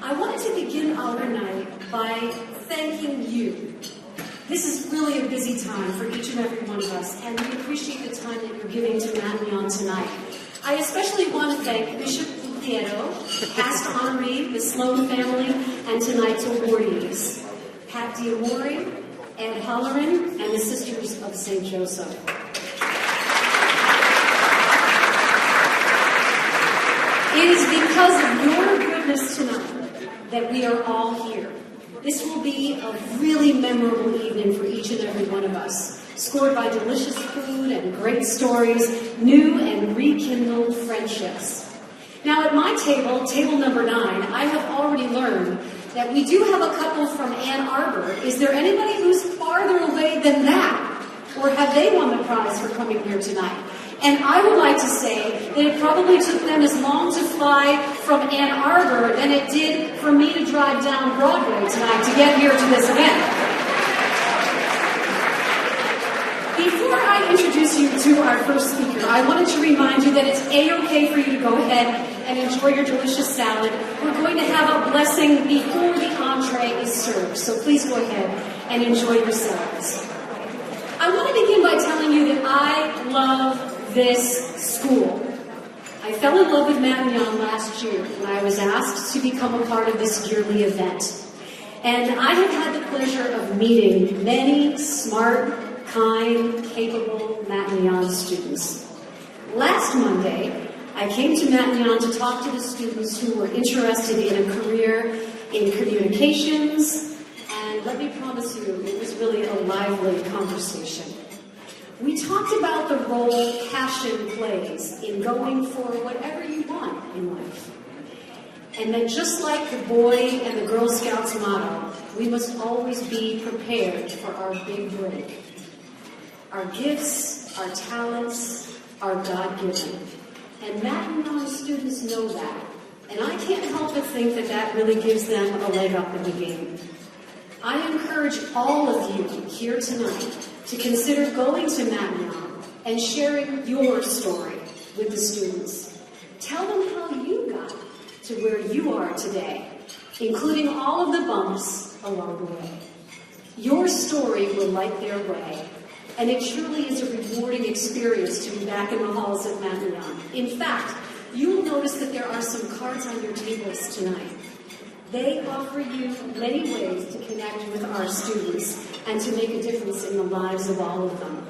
I wanted to begin our night by thanking you. This is really a busy time for each and every one of us, and we appreciate the time that you're giving to Matnion tonight. I especially want to thank Bishop Piero, past honoree, the Sloan family, and tonight's awardees, Pat Diamore, Ed Holleran, and the Sisters of St. Joseph. It is because of your goodness tonight that we are all here. This will be a really memorable evening for each and every one of us, scored by delicious food and great stories, new and rekindled friendships. Now at my table, table number 9, I have already learned that we do have a couple from Ann Arbor. Is there anybody who's farther away than that? Or have they won the prize for coming here tonight? And I would like to say that it probably took them as long to fly from Ann Arbor than it did for me to drive down Broadway tonight to get here to this event. Before I introduce you to our first speaker, I wanted to remind you that it's A-okay for you to go ahead and enjoy your delicious salad. We're going to have a blessing before the entree is served, so please go ahead and enjoy your salads. I want to begin by telling you that I love this school. I fell in love with Matnion last year when I was asked to become a part of this yearly event. And I have had the pleasure of meeting many smart, kind, capable Matnion students. Last Monday, I came to Matnion to talk to the students who were interested in a career in communications, and let me promise you, it was really a lively conversation. We talked about the role passion plays in going for whatever you want in life. And that just like the Boy and the Girl Scouts motto, we must always be prepared for our big break. Our gifts, our talents, are God-given. And Matnion students know that. And I can't help but think that that really gives them a leg up in the game. I encourage all of you here tonight to consider going to Matnion and sharing your story with the students. Tell them how you got to where you are today, including all of the bumps along the way. Your story will light their way, and it truly is a rewarding experience to be back in the halls at Matnion. In fact, you will notice that there are some cards on your tables tonight. They offer you many ways to connect with our students and to make a difference in the lives of all of them.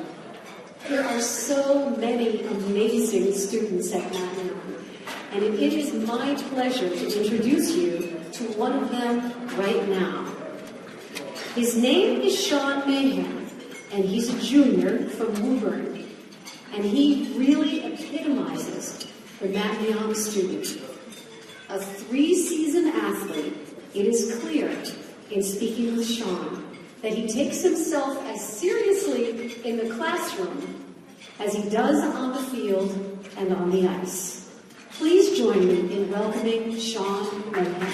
There are so many amazing students at Matnion, and it is my pleasure to introduce you to one of them right now. His name is Sean Mayhem, and he's a junior from Woburn, and he really epitomizes the Matnion student. A 3-season athlete, it is clear in speaking with Sean that he takes himself as seriously in the classroom as he does on the field and on the ice. Please join me in welcoming Sean Mayhem.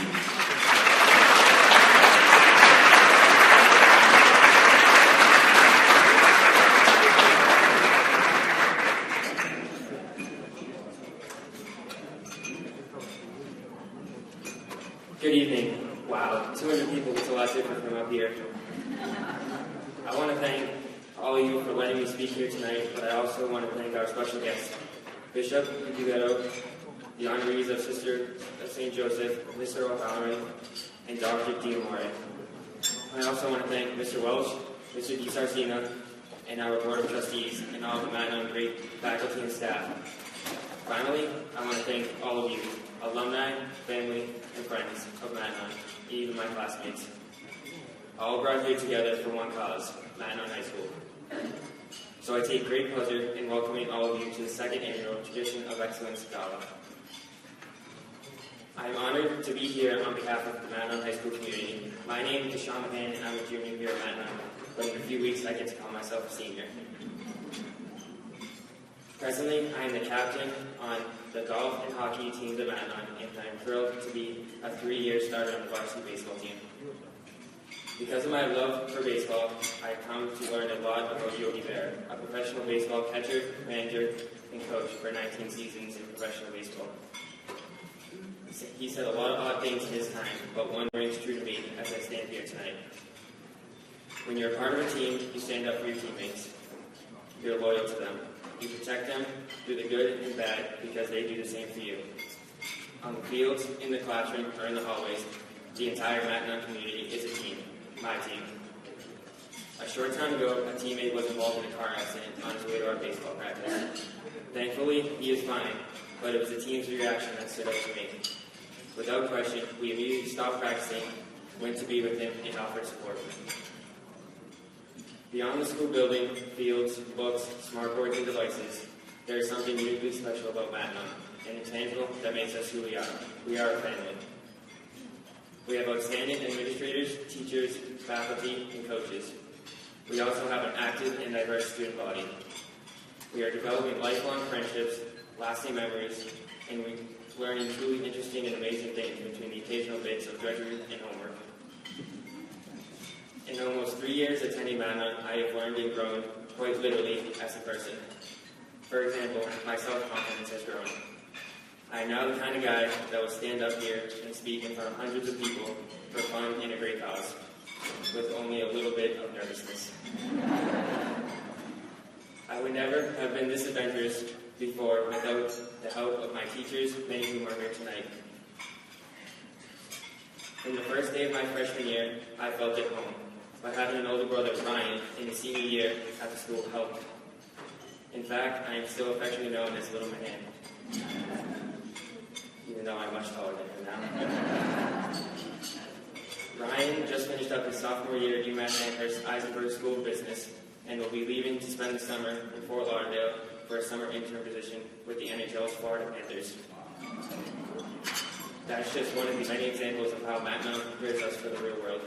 Good evening. Wow, 200 people, it's a lot different from up here. I want to thank all of you for letting me speak here tonight, but I also want to thank our special guests, Bishop Piero, the honorees of Sister of St. Joseph, Mr. O'Halloran, and Dr. Diamore. I also want to thank Mr. Welch, Mr. DiSarcina, and our Board of Trustees, and all of the Matnion great faculty and staff. Finally, I want to thank all of you, alumni, family, and friends of Matnion, and even my classmates. All brought here together for one cause, Matnion High School. So I take great pleasure in welcoming all of you to the second annual Tradition of Excellence Gala. I am honored to be here on behalf of the Matnion High School community. My name is Sean Mahan, and I'm a junior here at Matnion, but in a few weeks I get to call myself a senior. Presently, I am the captain on the golf and hockey teams at Matnion, and I am thrilled to be a 3-year starter on the varsity baseball team. Because of my love for baseball, I have come to learn a lot about Yogi Berra, a professional baseball catcher, manager, and coach for 19 seasons in professional baseball. He said a lot of odd things in his time, but one rings true to me as I stand here tonight. When you're a part of a team, you stand up for your teammates. You're loyal to them. You protect them through the good and bad because they do the same for you. On the fields, in the classroom, or in the hallways, the entire Mackinac community is a team, my team. A short time ago, a teammate was involved in a car accident on his way to our baseball practice. Thankfully, he is fine, but it was the team's reaction that stood out to me. Without question, we immediately stopped practicing, went to be with him, and offered support. Beyond the school building, fields, books, smartboards, and devices, there is something uniquely special about Mackinac, an intangible that makes us who we are. We are a family. We have outstanding administrators, teachers, faculty, and coaches. We also have an active and diverse student body. We are developing lifelong friendships, lasting memories, and we're learning truly interesting and amazing things between the occasional bits of drudgery and homework. In almost 3 years attending Mackinac, I have learned and grown, quite literally, as a person. For example, my self-confidence has grown. I am now the kind of guy that will stand up here and speak in front of hundreds of people for fun and a great cause, with only a little bit of nervousness. I would never have been this adventurous before without the help of my teachers, many of whom are here tonight. From the first day of my freshman year, I felt at home, but having an older brother, Ryan, in his senior year at the school helped. In fact, I am still affectionately known as Little Man, even though I'm much taller than him now. Ryan just finished up his sophomore year at UMass Amherst Eisenberg School of Business and will be leaving to spend the summer in Fort Lauderdale for a summer intern position with the NHL's Florida Panthers. That's just one of the many examples of how Mackinac prepares us for the real world.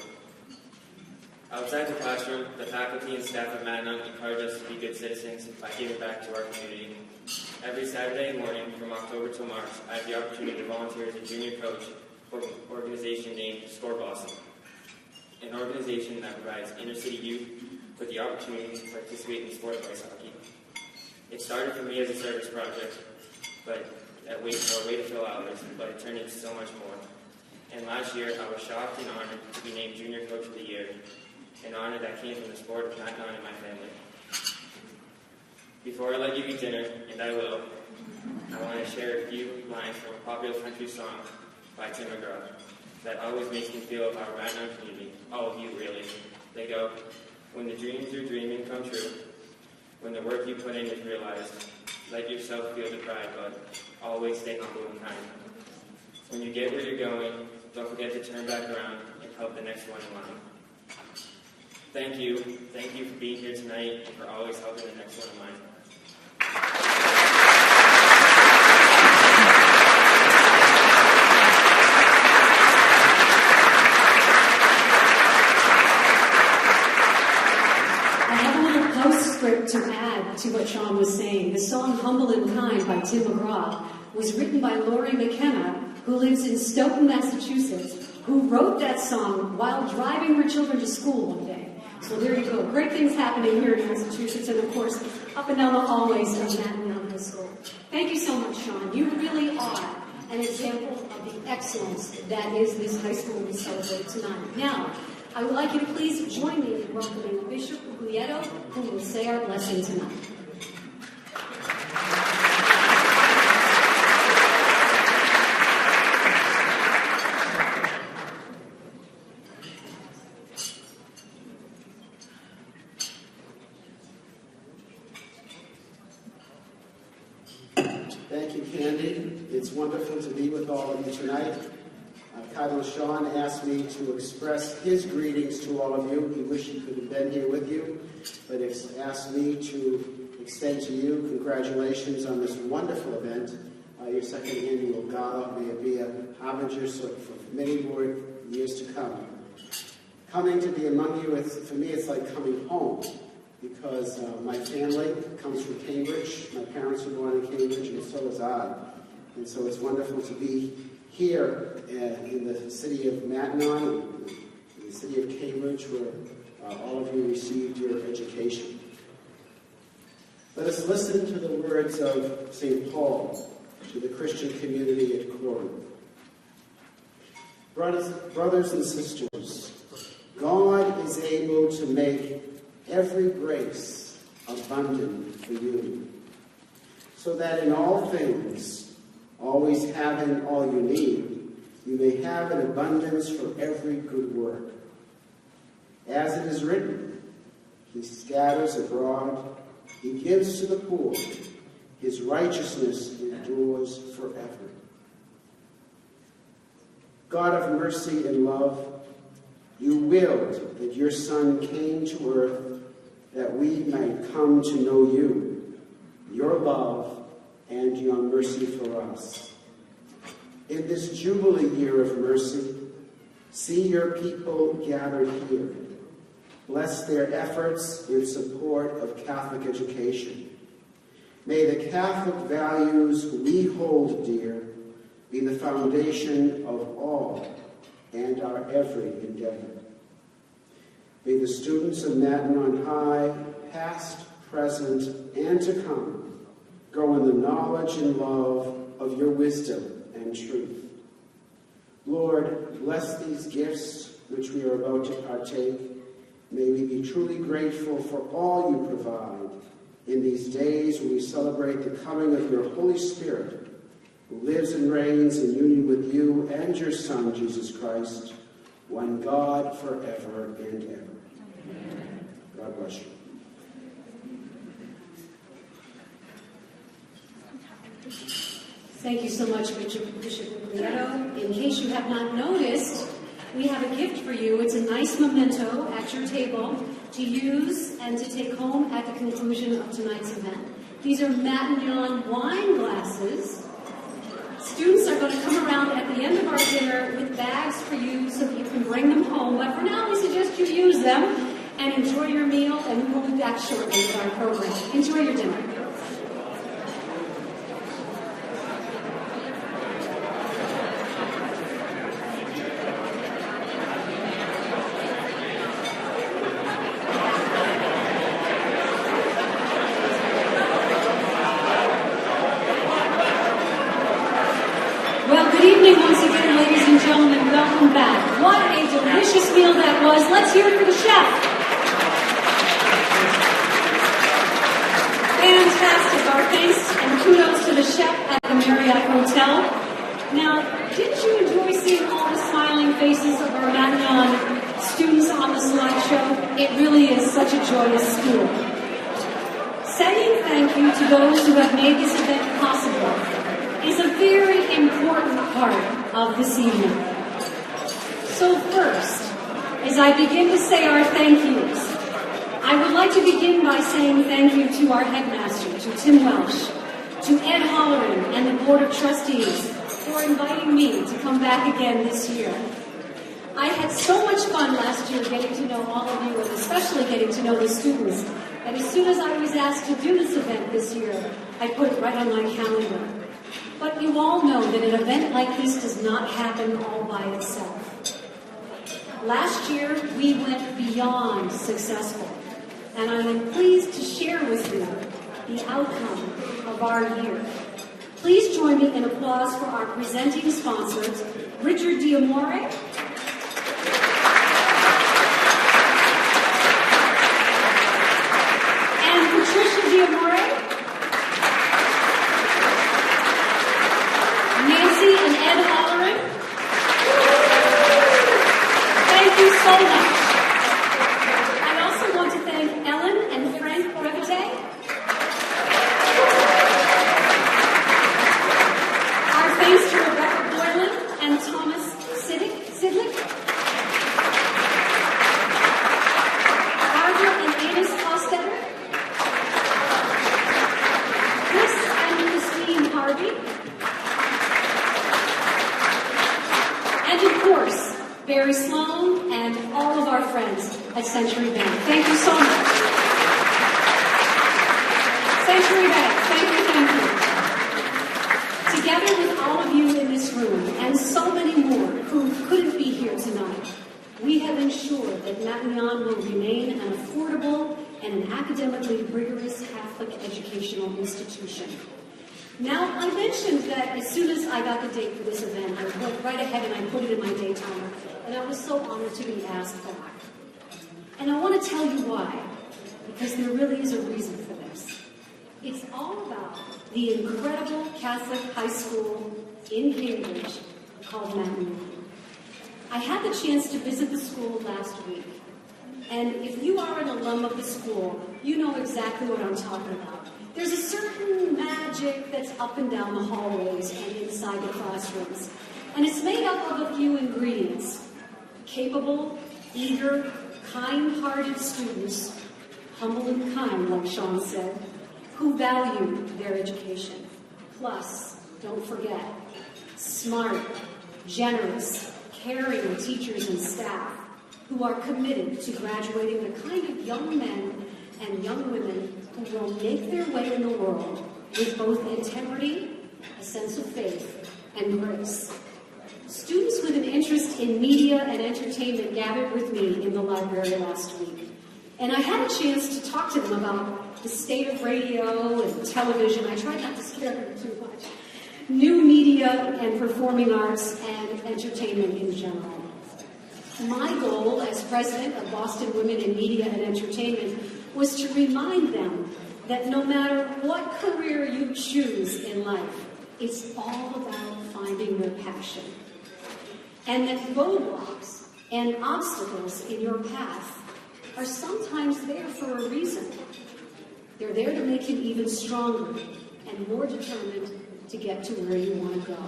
Outside the classroom, the faculty and staff at Mackinac encourage us to be good citizens by giving back to our community. Every Saturday morning from October till March, I have the opportunity to volunteer as a junior coach for an organization named Score Blossom, an organization that provides inner-city youth with the opportunity to participate in the sport of ice hockey. It started for me as a service project, but a way to fill hours, but it turned into so much more. And last year, I was shocked and honored to be named Junior Coach of the Year, an honor that came from the sport of Mackinac and my family. Before I let you eat dinner, and I will, I want to share a few lines from a popular country song by Tim McGraw that always makes me feel of our Mackinac community, all of you really. They go, when the dreams you're dreaming come true, when the work you put in is realized, let yourself feel the pride, but always stay humble and kind. When you get where you're going, don't forget to turn back around and help the next one in line. Thank you for being here tonight and for always helping the next one in line. To add to what Sean was saying, the song Humble and Kind by Tim McGraw was written by Lori McKenna, who lives in Stoughton, Massachusetts, who wrote that song while driving her children to school one day. So there you go. Great things happening here in Massachusetts and, of course, up and down the hallways of Mackinac High School. Thank you so much, Sean. You really are an example of the excellence that is this high school we celebrate tonight. Now, I would like you to please join me in welcoming Bishop Guglietto, who will say our blessing tonight. Thank you, Candy. It's wonderful to be with all of you tonight. Cardinal Sean asked me to express his greetings to all of you. He wished he could have been here with you, but he's asked me to extend to you congratulations on this wonderful event, your second annual Gala. May it be a harbinger for many more years to come. Coming to be among you, for me, it's like coming home, because my family comes from Cambridge. My parents were born in Cambridge, and so was I. And so it's wonderful to be here in the city of Mackinac, in the city of Cambridge, where all of you received your education. Let us listen to the words of St. Paul to the Christian community at Corinth. Brothers and sisters, God is able to make every grace abundant for you, so that in all things, always having all you need, you may have an abundance for every good work. As it is written, he scatters abroad, he gives to the poor, his righteousness endures forever. God of mercy and love, you willed that your Son came to earth that we might come to know you, your love, and your mercy for us. In this Jubilee year of mercy, see your people gathered here. Bless their efforts in support of Catholic education. May the Catholic values we hold dear be the foundation of all and our every endeavor. May the students of Matin on High, past, present, and to come, grow in the knowledge and love of your wisdom and truth. Lord, bless these gifts which we are about to partake. May we be truly grateful for all you provide in these days when we celebrate the coming of your Holy Spirit, who lives and reigns in union with you and your Son, Jesus Christ, one God forever and ever. God bless you. Thank you so much, Bishop Guglielmo. In case you have not noticed, we have a gift for you. It's a nice memento at your table to use and to take home at the conclusion of tonight's event. These are Matignon wine glasses. Students are going to come around at the end of our dinner with bags for you so that you can bring them home. But for now, we suggest you use them and enjoy your meal, and we will be back shortly with our program. Enjoy your dinner. Let's hear it for the chef. Fantastic. Our thanks and kudos to the chef at the Marriott Hotel. Now, didn't you enjoy seeing all the smiling faces of our Matignon students on the slideshow? It really is such a joyous school. Saying thank you to those who have made this event possible is a very important part of this evening. So first, as I begin to say our thank yous, I would like to begin by saying thank you to our headmaster, to Tim Welsh, to Ed Holleran and the Board of Trustees for inviting me to come back again this year. I had so much fun last year getting to know all of you, and especially getting to know the students, that as soon as I was asked to do this event this year, I put it right on my calendar. But you all know that an event like this does not happen all by itself. Last year, we went beyond successful, and I am pleased to share with you the outcome of our year. Please join me in applause for our presenting sponsors, Richard D'Amore, and Patricia D'Amore, Nancy and Ed Holleran. Thank you so much. I also want to thank Ellen and Frank Brevete, our thanks to Rebecca Boylan and Thomas Sidlick, Barbara and Amos Hostetter, Chris and Christine Harvey, and of course, Barry Sloan, and all of our friends at Century Bank. Thank you so much. Century Bank, thank you. Together with all of you in this room, and so many more who couldn't be here tonight, we have ensured that Matignon will remain an affordable and an academically rigorous Catholic educational institution. Now, I mentioned that as soon as I got the date for this event, I went right ahead and I put it in my day timer, and I was so honored to be asked back. And I want to tell you why, because there really is a reason for this. It's all about the incredible Catholic high school in Cambridge called Mountain View. I had the chance to visit the school last week, and if you are an alum of the school, you know exactly what I'm talking about. There's a certain magic that's up and down the hallways and inside the classrooms, and it's made up of a few ingredients: capable, eager, kind-hearted students, humble and kind, like Sean said, who value their education. Plus, don't forget, smart, generous, caring teachers and staff who are committed to graduating the kind of young men and young women who will make their way in the world with both integrity, a sense of faith, and grace. Students with an interest in media and entertainment gathered with me in the library last week, and I had a chance to talk to them about the state of radio and television. I tried not to scare them too much. New media and performing arts and entertainment in general. My goal as president of Boston Women in Media and Entertainment was to remind them that no matter what career you choose in life, it's all about finding your passion. And that roadblocks and obstacles in your path are sometimes there for a reason. They're there to make you even stronger and more determined to get to where you want to go.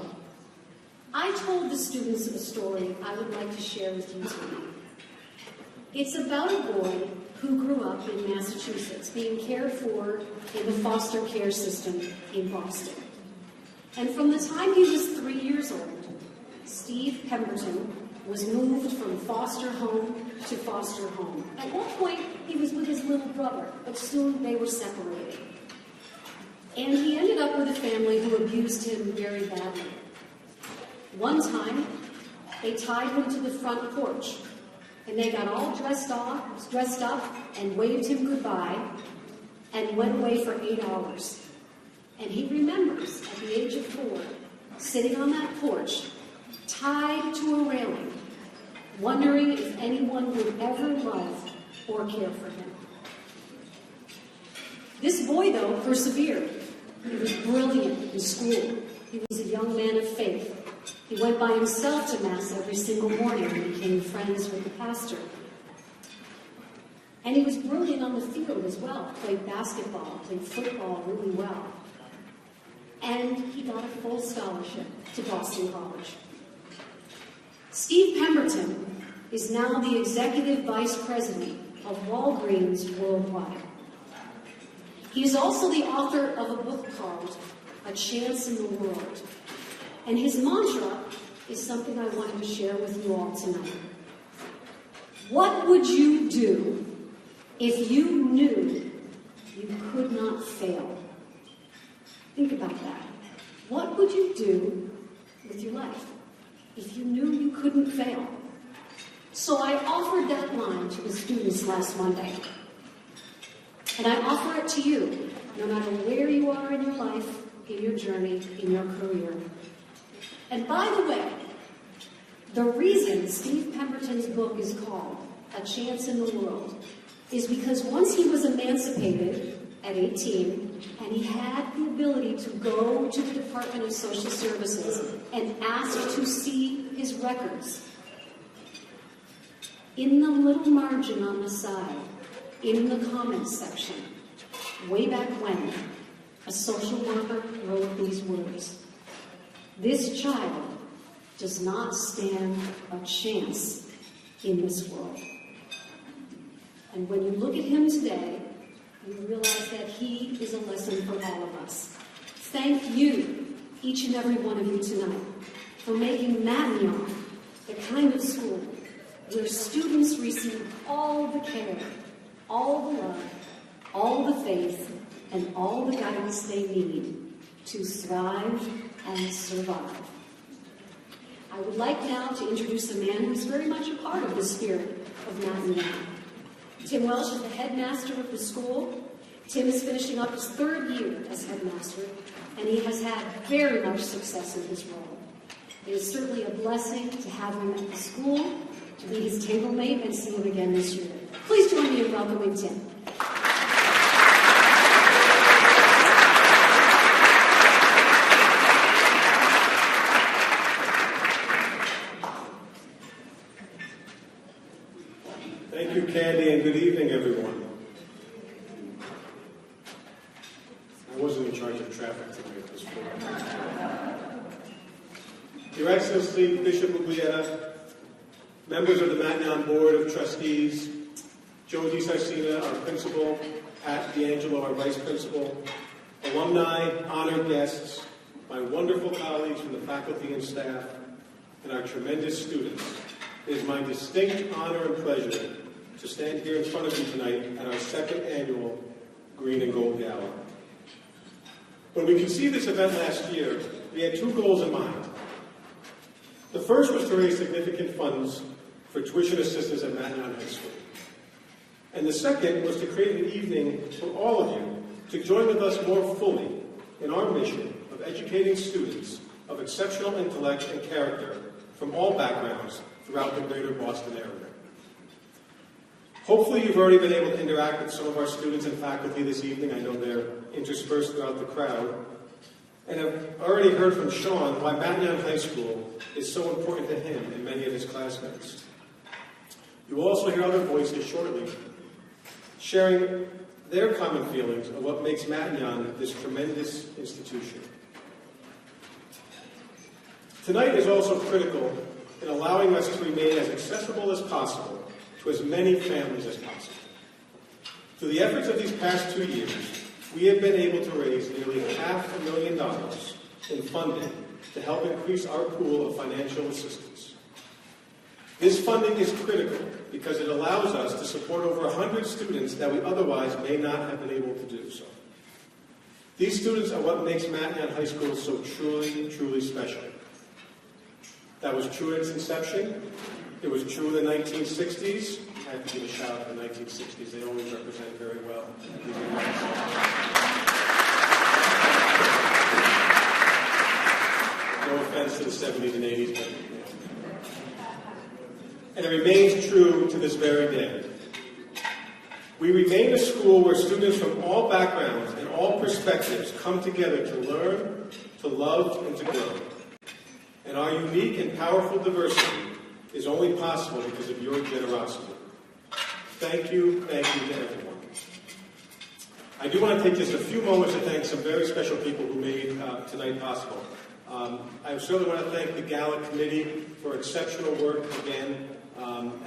I told the students a story I would like to share with you tonight. It's about a boy who grew up in Massachusetts, being cared for in the foster care system in Boston. And from the time he was 3 years old, Steve Pemberton was moved from foster home to foster home. At one point, he was with his little brother, but soon they were separated. And he ended up with a family who abused him very badly. One time, they tied him to the front porch, and they got all dressed up, and waved him goodbye, and went away for 8 hours. And he remembers, at the age of 4, sitting on that porch, tied to a railing, wondering if anyone would ever love or care for him. This boy, though, persevered. He was brilliant in school. He was a young man of faith. He went by himself to Mass every single morning and became friends with the pastor. And he was brilliant on the field as well. Played basketball, played football really well. And he got a full scholarship to Boston College. Steve Pemberton is now the executive vice president of Walgreens Worldwide. He is also the author of a book called A Chance in the World. And his mantra is something I wanted to share with you all tonight. What would you do if you knew you could not fail? Think about that. What would you do with your life if you knew you couldn't fail? So I offered that line to the students last Monday. And I offer it to you, no matter where you are in your life, in your journey, in your career. And by the way, the reason Steve Pemberton's book is called A Chance in the World is because once he was emancipated at 18, and he had the ability to go to the Department of Social Services and ask to see his records. In the little margin on the side, in the comments section, way back when, a social worker wrote these words: "This child does not stand a chance in this world." And when you look at him today, you realize that he is a lesson for all of us. Thank you, each and every one of you tonight, for making Matignon the kind of school where students receive all the care, all the love, all the faith, and all the guidance they need to thrive and survive. I would like now to introduce a man who's very much a part of the spirit of Matignon. Tim Welsh is the headmaster of the school, Tim is finishing up his 3rd year as headmaster, and he has had very much success in his role. It is certainly a blessing to have him at the school, to be his table mate, and see him again this year. Please join me in welcoming Tim. Thank you, Candy, and good evening, everyone. I wasn't in charge of traffic tonight at this point. Your Excellency, Bishop Muglietta, members of the Matnon Board of Trustees, Joe DiSarcina, our principal, Pat D'Angelo, our vice principal, alumni, honored guests, my wonderful colleagues from the faculty and staff, and our tremendous students, it is my distinct honor and pleasure to stand here in front of you tonight at our 2nd annual Green and Gold Gala. When we conceived this event last year, we had 2 goals in mind. The first was to raise significant funds for tuition assistance at Matnon High School. And the second was to create an evening for all of you to join with us more fully in our mission of educating students of exceptional intellect and character from all backgrounds throughout the greater Boston area. Hopefully you've already been able to interact with some of our students and faculty this evening. I know they're interspersed throughout the crowd. And I've already heard from Sean why Matnon High School is so important to him and many of his classmates. You will also hear other voices shortly sharing their common feelings of what makes Matnon this tremendous institution. Tonight is also critical in allowing us to remain as accessible as possible to as many families as possible. Through the efforts of these past 2 years, we have been able to raise nearly $500,000 in funding to help increase our pool of financial assistance. This funding is critical because it allows us to support over 100 students that we otherwise may not have been able to do so. These students are what makes Matnon High School so truly, truly special. That was true at its inception. It was true in the 1960s. I have to give a shout out to the 1960s. They always represent very well. No offense to the 70s and 80s, but and it remains true to this very day. We remain a school where students from all backgrounds and all perspectives come together to learn, to love, and to grow. And our unique and powerful diversity is only possible because of your generosity. Thank you to everyone. I do want to take just a few moments to thank some very special people who made tonight possible. I certainly want to thank the Gala Committee for exceptional work again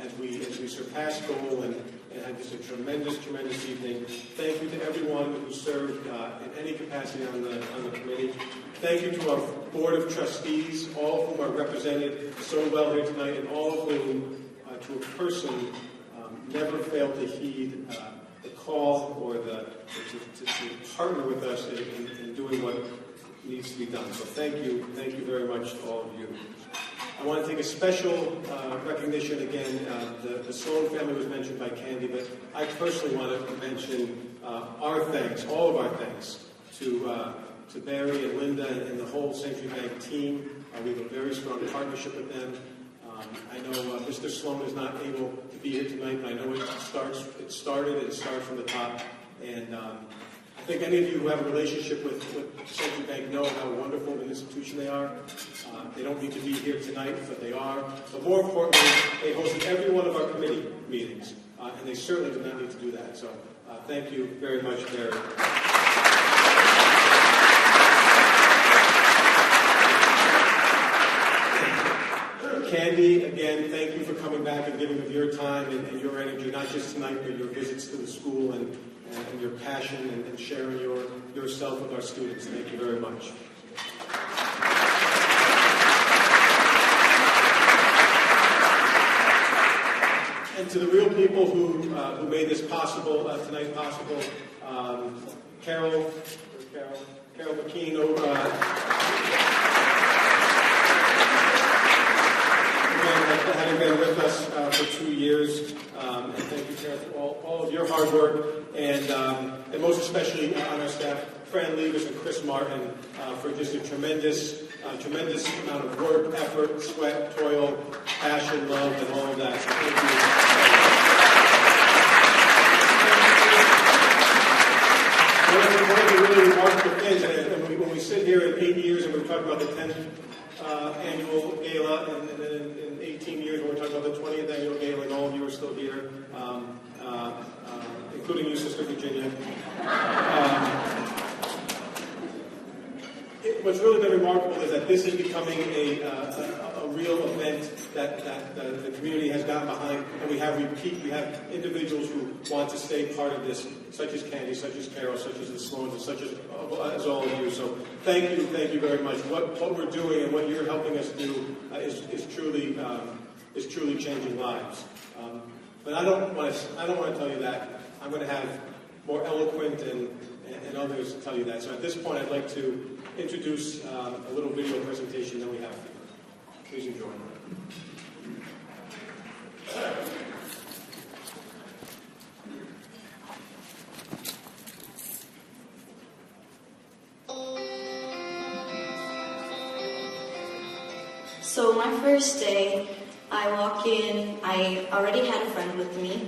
as we surpassed goal and had just a tremendous evening. Thank you to everyone who served in any capacity on the committee. Thank you to our Board of Trustees, all of whom are represented so well here tonight, and all of whom, to a person, never failed to heed the call or to partner with us in doing what needs to be done. So thank you very much to all of you. I want to take a special recognition again. The Sloan family was mentioned by Candy, but I personally want to mention our thanks, all of our thanks, to Barry and Linda and the whole Century Bank team. We have a very strong partnership with them. I know Mr. Sloan is not able to be here tonight, but I know it started from the top. And I think any of you who have a relationship with Century Bank know how wonderful an institution they are. They don't need to be here tonight, but they are. But more importantly, they hosted every one of our committee meetings, and they certainly did not need to do that. So thank you very much, Barry. Candy, again, thank you for coming back and giving of your time and your energy, not just tonight, but your visits to the school and your passion and sharing yourself with our students. Thank you very much. And to the real people who made this possible, tonight possible, Carol McKean over having been with us for 2 years. And thank you, Karen, for all of your hard work, and most especially on our staff, Fran Levis and Chris Martin, for just a tremendous amount of work, effort, sweat, toil, passion, love, and all of that. So thank you. One of the really remarkable things, and when we sit here in 8 years and we talk about the 10th annual gala, and then in 18 years when we're talking about the 20th annual gala, and all of you are still here, including you, Sister Virginia. What's really been remarkable is that this is becoming a real event that the community has gotten behind, and we have individuals who want to stay part of this, such as Candy, such as Carol, such as the Sloans, and such as all of you. So thank you very much. What we're doing and what you're helping us do is truly changing lives. But I don't want to tell you that. I'm going to have more eloquent and others tell you that. So at this point, I'd like to introduce a little video presentation that we have for you. Please enjoy. So my first day, I walk in, I already had a friend with me.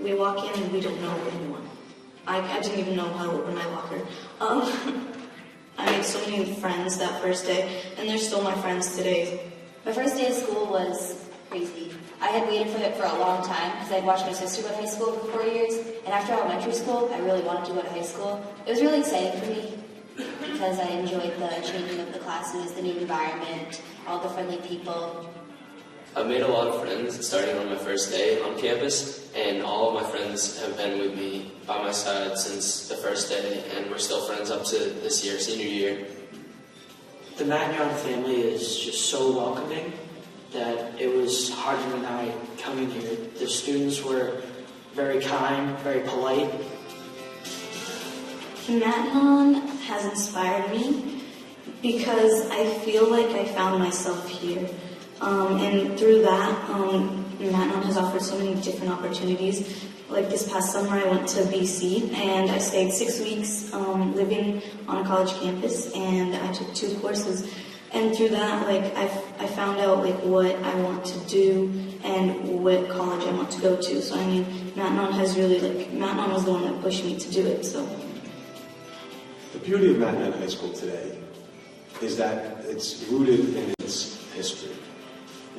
We walk in and we don't know anyone. I didn't even know how to open my locker. I made so many friends that first day, and they're still my friends today. My first day of school was crazy. I had waited for it for a long time because I'd watched my sister go to high school for 4 years, and after elementary school, I really wanted to go to high school. It was really exciting for me because I enjoyed the changing of the classes, the new environment, all the friendly people. I've made a lot of friends starting on my first day on campus, and all of my friends have been with me by my side since the first day, and we're still friends up to this year, senior year. The Magnon family is just so welcoming that it was harder than I coming here. The students were very kind, very polite. Magnon has inspired me because I feel like I found myself here. And through that, Magnon has offered so many different opportunities. Like this past summer, I went to BC, and I stayed 6 weeks living on a college campus, and I took 2 courses. And through that, I found out what I want to do and what college I want to go to. So I mean, Magnon has really Magnon was the one that pushed me to do it. So the beauty of Magnon High School today is that it's rooted in its history.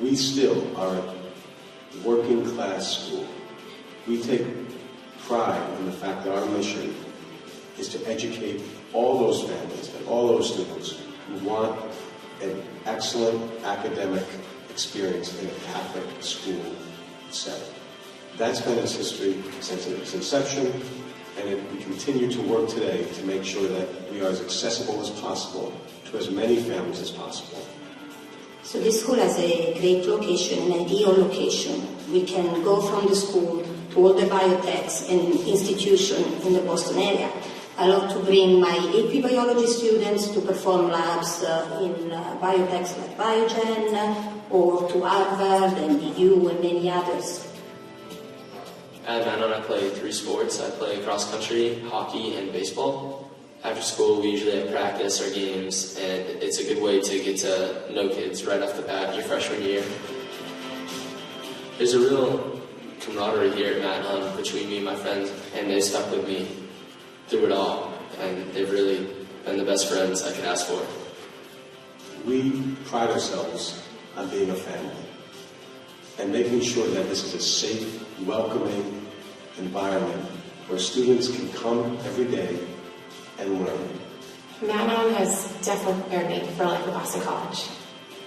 We still are a working class school. We take pride in the fact that our mission is to educate all those families and all those students who want an excellent academic experience in a Catholic school setting. That's been its history since its inception, and we continue to work today to make sure that we are as accessible as possible to as many families as possible. So this school has a great location, an ideal location. We can go from the school to all the biotechs and institutions in the Boston area. I love to bring my AP biology students to perform labs in biotechs like Biogen, or to Harvard and BU and many others. At Magnon, I play 3 sports. I play cross country, hockey, and baseball. After school, we usually have practice or games, and it's a good way to get to know kids right off the bat your freshman year. There's a real camaraderie here at Magnon between me and my friends, and they've stuck with me through it all, and they've really been the best friends I could ask for. We pride ourselves on being a family and making sure that this is a safe, welcoming environment where students can come every day and learn. Magnon has definitely prepared me for life at Boston College.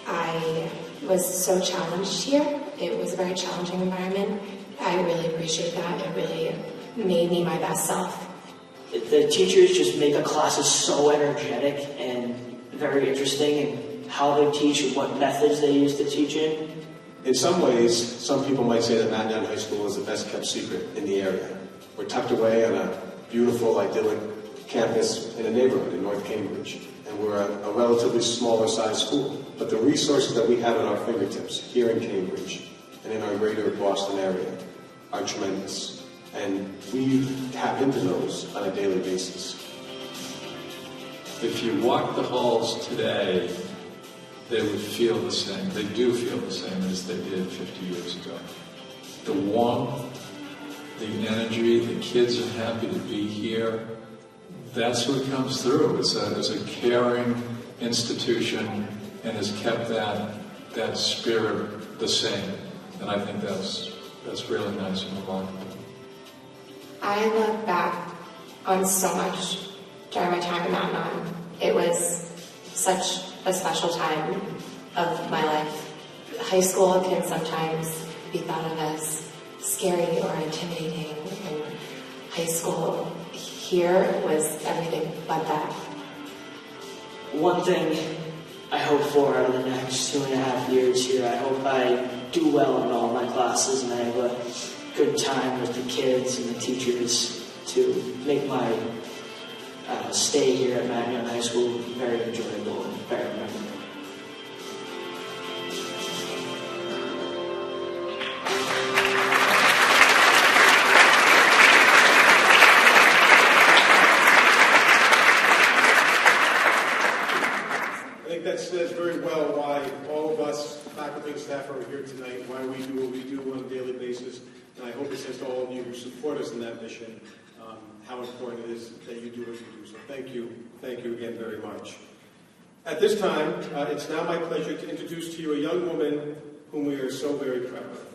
I was so challenged here. It was a very challenging environment. I really appreciate that. It really made me my best self. The teachers just make the classes so energetic and very interesting, and how they teach and what methods they use to teach in. In some ways, some people might say that Magnon High School is the best kept secret in the area. We're tucked away on a beautiful, idyllic campus in a neighborhood in North Cambridge, and we're a relatively smaller sized school. but the resources that we have at our fingertips here in Cambridge and in our greater Boston area are tremendous. And we tap into those on a daily basis. If you walk the halls today, they would feel the same. They do feel the same as they did 50 years ago. The warmth, the energy, the kids are happy to be here. That's what comes through. It's a caring institution and has kept that spirit the same. And I think that's really nice and remarkable. I look back on so much during my time in Mount. It was such a special time of my life. High school can sometimes be thought of as scary or intimidating, and high school here was everything but that. One thing I hope for out of the next 2.5 years here, I hope I do well in all my classes and I have a good time with the kids and the teachers to make my stay here at Magnon High School very enjoyable and very memorable. I think that says very well why all of us, faculty and staff, are here tonight, why we do what we do on a daily basis. And I hope it says to all of you who support us in that mission how important it is that you do what you do. So thank you again very much. At this time, it's now my pleasure to introduce to you a young woman whom we are so very proud of.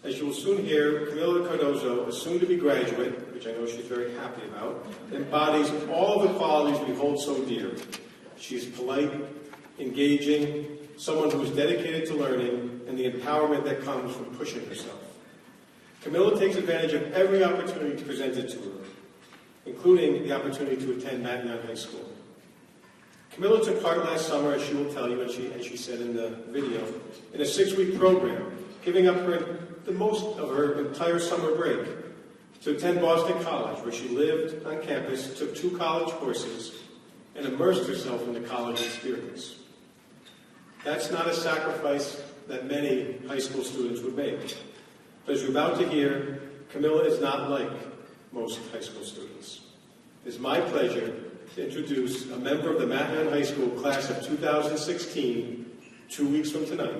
As you will soon hear, Camila Cardozo, a soon-to-be graduate, which I know she's very happy about, embodies all of the qualities we hold so dear. She is polite, engaging, someone who is dedicated to learning, and the empowerment that comes from pushing herself. Camila takes advantage of every opportunity presented to her, including the opportunity to attend Magnon High School. Camila took part last summer, as she will tell you, and she said in the video, in a 6-week program, giving up the most of her entire summer break to attend Boston College, where she lived on campus, took 2 college courses, and immersed herself in the college experience. That's not a sacrifice that many high school students would make. But as you're about to hear, Camila is not like most high school students. It is my pleasure to introduce a member of the Magnon High School class of 2016, 2 weeks from tonight,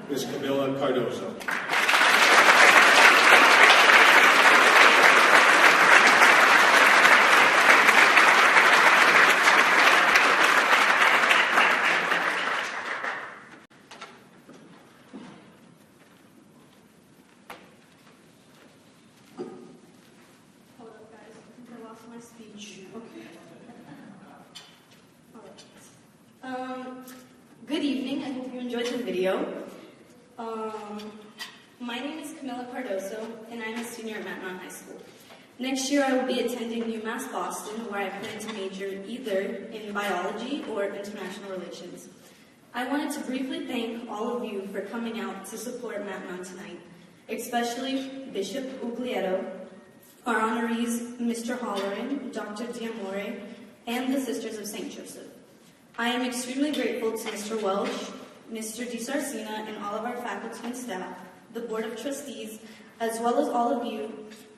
Ms. Camila Cardozo. Good evening. I hope you enjoyed the video. My name is Camila Cardozo, and I'm a senior at Magnon High School. Next year, I will be attending UMass Boston, where I plan to major either in biology or international relations. I wanted to briefly thank all of you for coming out to support Magnon tonight, especially Bishop Uglieto, our honorees, Mr. Holleran, Dr. Diamore, and the Sisters of St. Joseph. I am extremely grateful to Mr. Welsh, Mr. DiSarcina, and all of our faculty and staff, the Board of Trustees, as well as all of you,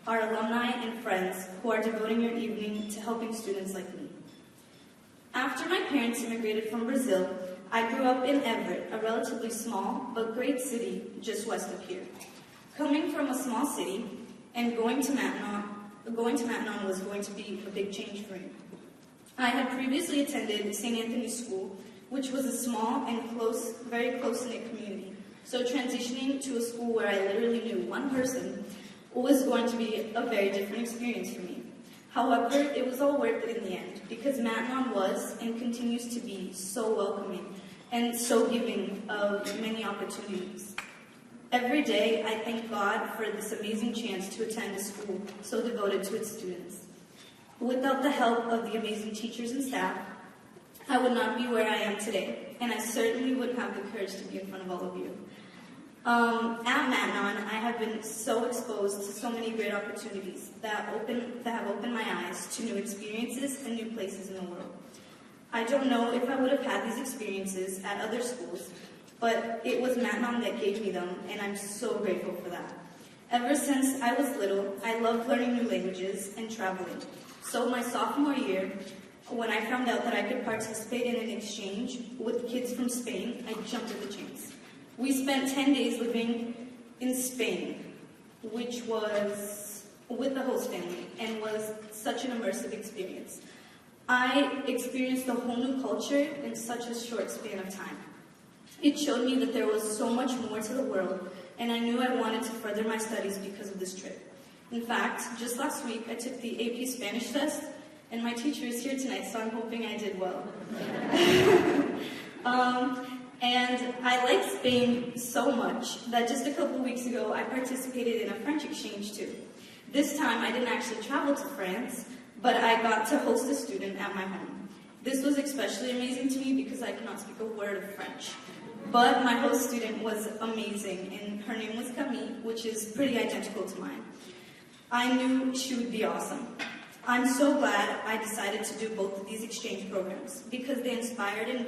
our alumni and friends who are devoting your evening to helping students like me. After my parents immigrated from Brazil, I grew up in Everett, a relatively small but great city just west of here. Coming from a small city and going to Magnon was going to be a big change for me. I had previously attended St. Anthony's School, which was a small and very close-knit community. So transitioning to a school where I literally knew one person was going to be a very different experience for me. However, it was all worth it in the end, because Magnon was and continues to be so welcoming and so giving of many opportunities. Every day, I thank God for this amazing chance to attend a school so devoted to its students. Without the help of the amazing teachers and staff, I would not be where I am today, and I certainly wouldn't have the courage to be in front of all of you. At Magnon, I have been so exposed to so many great opportunities that have opened my eyes to new experiences and new places in the world. I don't know if I would have had these experiences at other schools, but it was Matnon that gave me them, and I'm so grateful for that. Ever since I was little, I loved learning new languages and traveling. So my sophomore year, when I found out that I could participate in an exchange with kids from Spain, I jumped at the chance. We spent 10 days living in Spain, which was with the host family, and was such an immersive experience. I experienced a whole new culture in such a short span of time. It showed me that there was so much more to the world, and I knew I wanted to further my studies because of this trip. In fact, just last week I took the AP Spanish test, and my teacher is here tonight, so I'm hoping I did well. And I like Spain so much that just a couple weeks ago I participated in a French exchange too. This time I didn't actually travel to France, but I got to host a student at my home. This was especially amazing to me because I cannot speak a word of French. But my host student was amazing, and her name was Camille, which is pretty identical to mine. I knew she would be awesome. I'm so glad I decided to do both of these exchange programs because they inspired in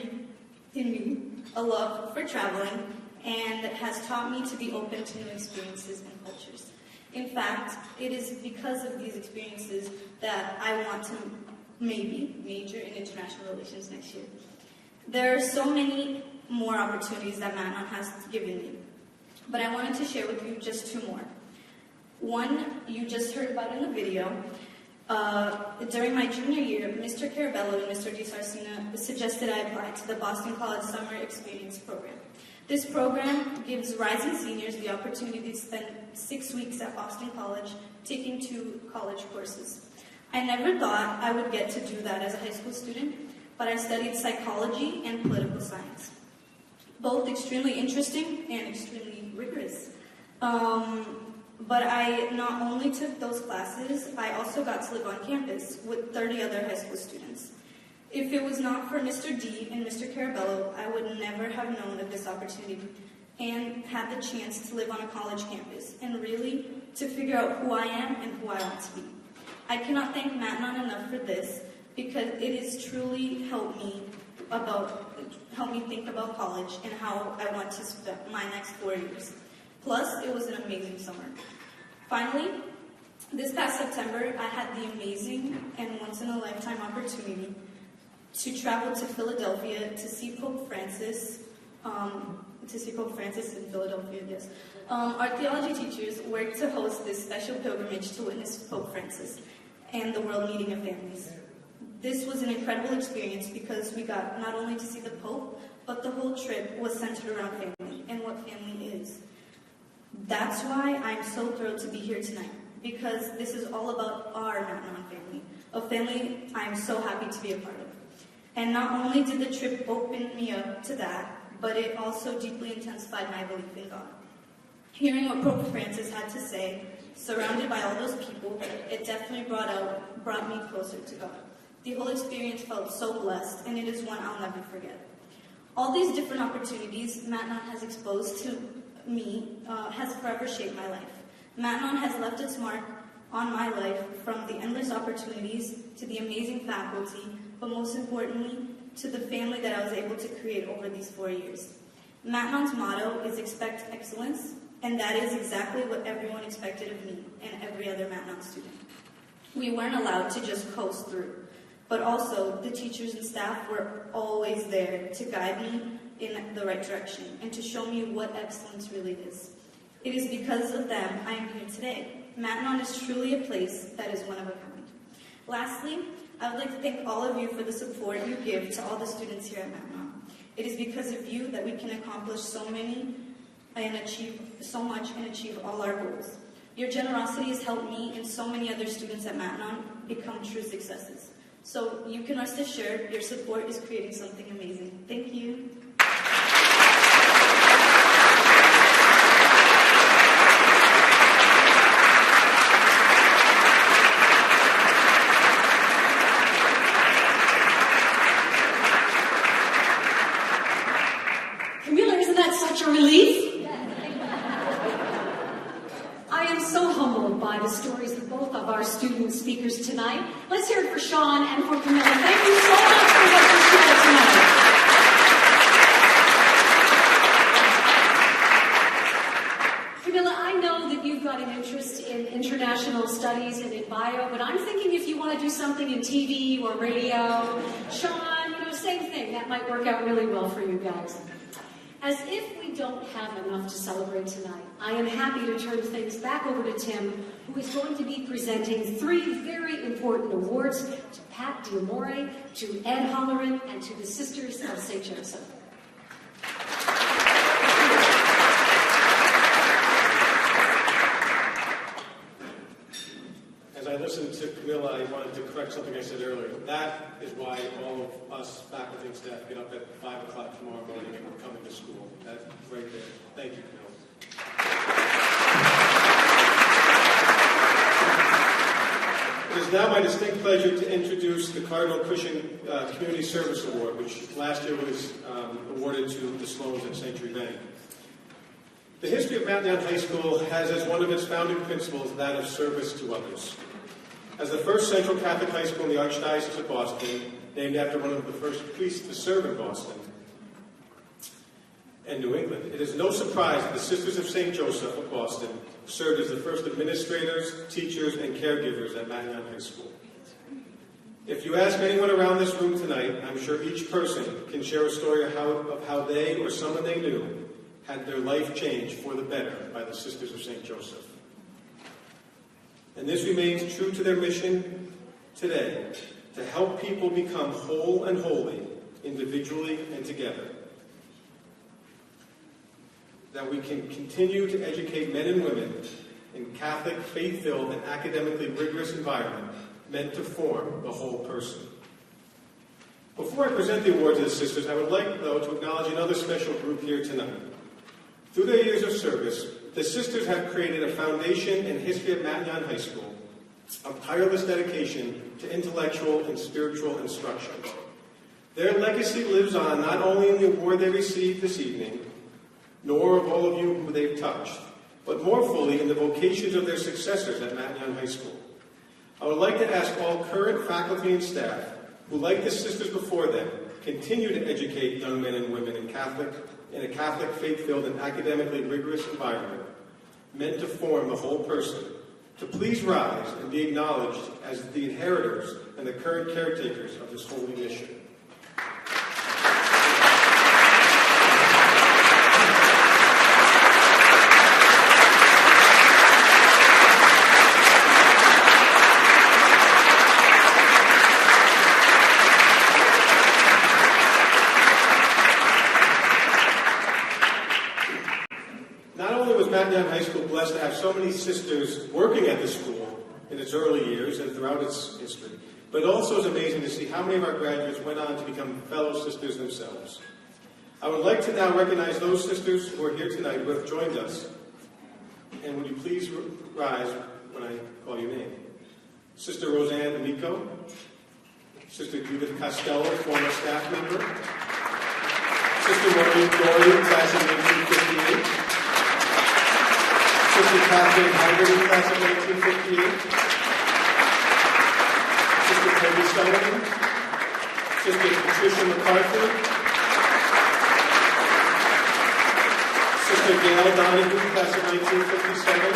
me a love for traveling and has taught me to be open to new experiences and cultures. In fact, it is because of these experiences that I want to maybe major in international relations next year. There are so many more opportunities that Matnon has given me, but I wanted to share with you just two more. One, you just heard about in the video. During my junior year, Mr. Carabello and Mr. DiSarcina suggested I apply to the Boston College Summer Experience Program. This program gives rising seniors the opportunity to spend 6 weeks at Boston College taking 2 college courses. I never thought I would get to do that as a high school student, but I studied psychology and political science. Both extremely interesting and extremely rigorous. But I not only took those classes, I also got to live on campus with 30 other high school students. If it was not for Mr. D and Mr. Carabello, I would never have known of this opportunity and had the chance to live on a college campus and really to figure out who I am and who I want to be. I cannot thank Matnon enough for this because it has truly helped me think about college and how I want to spend my next 4 years. Plus, it was an amazing summer. Finally, this past September, I had the amazing and once-in-a-lifetime opportunity to travel to Philadelphia to see Pope Francis. In Philadelphia, yes. Our theology teachers worked to host this special pilgrimage to witness Pope Francis and the World Meeting of Families. This was an incredible experience because we got not only to see the Pope, but the whole trip was centered around family and what family is. That's why I'm so thrilled to be here tonight, because this is all about our Matnon family, a family I'm so happy to be a part of. And not only did the trip open me up to that, but it also deeply intensified my belief in God. Hearing what Pope Francis had to say, surrounded by all those people, it definitely brought me closer to God. The whole experience felt so blessed, and it is one I'll never forget. All these different opportunities Matnon has exposed to me has forever shaped my life. Matnon has left its mark on my life from the endless opportunities to the amazing faculty, but most importantly, to the family that I was able to create over these 4 years. Matnon's motto is expect excellence, and that is exactly what everyone expected of me and every other Matnon student. We weren't allowed to just coast through, but also the teachers and staff were always there to guide me in the right direction and to show me what excellence really is. It is because of them I am here today. Matnon is truly a place that is one of a kind. Lastly, I would like to thank all of you for the support you give to all the students here at Matnon. It is because of you that we can accomplish so much and achieve all our goals. Your generosity has helped me and so many other students at Matnon become true successes. So you can rest assured your support is creating something amazing. Thank you. Camila, isn't that such a relief? I am so humbled by the stories of both of our student speakers tonight. Let's hear it for Sean and for Camila. Thank you so much for what you shared. got an interest in international studies and in bio, but I'm thinking if you want to do something in TV or radio, Sean, same thing. That might work out really well for you guys. As if we don't have enough to celebrate tonight, I am happy to turn things back over to Tim, who is going to be presenting 3 very important awards to Pat Diamore, to Ed Holleran, and to the Sisters of St. Joseph. As I listened to Camilla, I wanted to correct something I said earlier. That is why all of us faculty and staff get up at 5 o'clock tomorrow morning and we're coming to school. That's right there. Thank you, Camilla. It is now my distinct pleasure to introduce the Cardinal Cushing Community Service Award, which last year was awarded to the Sloans at Century Bank. The history of Mountain High School has as one of its founding principles that of service to others. As the first Central Catholic high school in the Archdiocese of Boston, named after one of the first priests to serve in Boston and New England, it is no surprise that the Sisters of St. Joseph of Boston served as the first administrators, teachers, and caregivers at Mountain High School. If you ask anyone around this room tonight, I'm sure each person can share a story of how they or someone they knew had their life changed for the better by the Sisters of St. Joseph. And this remains true to their mission today, to help people become whole and holy, individually and together. That we can continue to educate men and women in Catholic, faith-filled, and academically rigorous environment meant to form the whole person. Before I present the award to the sisters, I would like, though, to acknowledge another special group here tonight. Through their years of service, the sisters have created a foundation and history of Mountain High School of tireless dedication to intellectual and spiritual instruction. Their legacy lives on not only in the award they received this evening, nor of all of you who they've touched, but more fully in the vocations of their successors at Mountain High School. I would like to ask all current faculty and staff who, like the sisters before them, continue to educate young men and women in a Catholic, faith-filled, and academically rigorous environment, meant to form the whole person, to please rise and be acknowledged as the inheritors and the current caretakers of this holy mission. Mountain High School blessed to have so many sisters working at the school in its early years and throughout its history. But it also is amazing to see how many of our graduates went on to become fellow sisters themselves. I would like to now recognize those sisters who are here tonight who have joined us. And would you please rise when I call your name? Sister Roseanne Amico, Sister Judith Costello, former staff member, Sister Maureen Dory, class of 1958, Sister Catherine Haggerty, class of 1958. Sister Peggy Sullivan. Sister Patricia McCarthy. Sister Gail Donahue, class of 1957.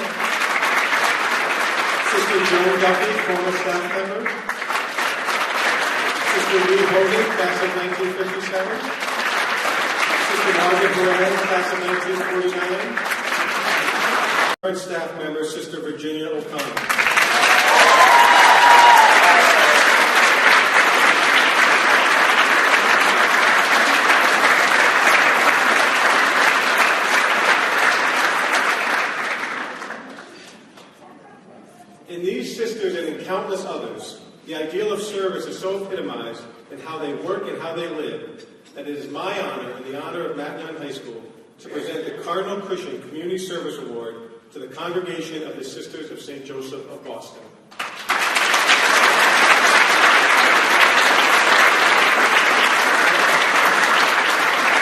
Sister Joan Duffy, former staff member. Sister Lee Hogan, class of 1957. Sister Margaret Moran, class of 1949. Current staff member, Sister Virginia O'Connor. In these sisters and in countless others, the ideal of service is so epitomized in how they work and how they live that it is my honor and the honor of Mountain High School to present the Cardinal Cushing Community Service Award to the Congregation of the Sisters of St. Joseph of Boston.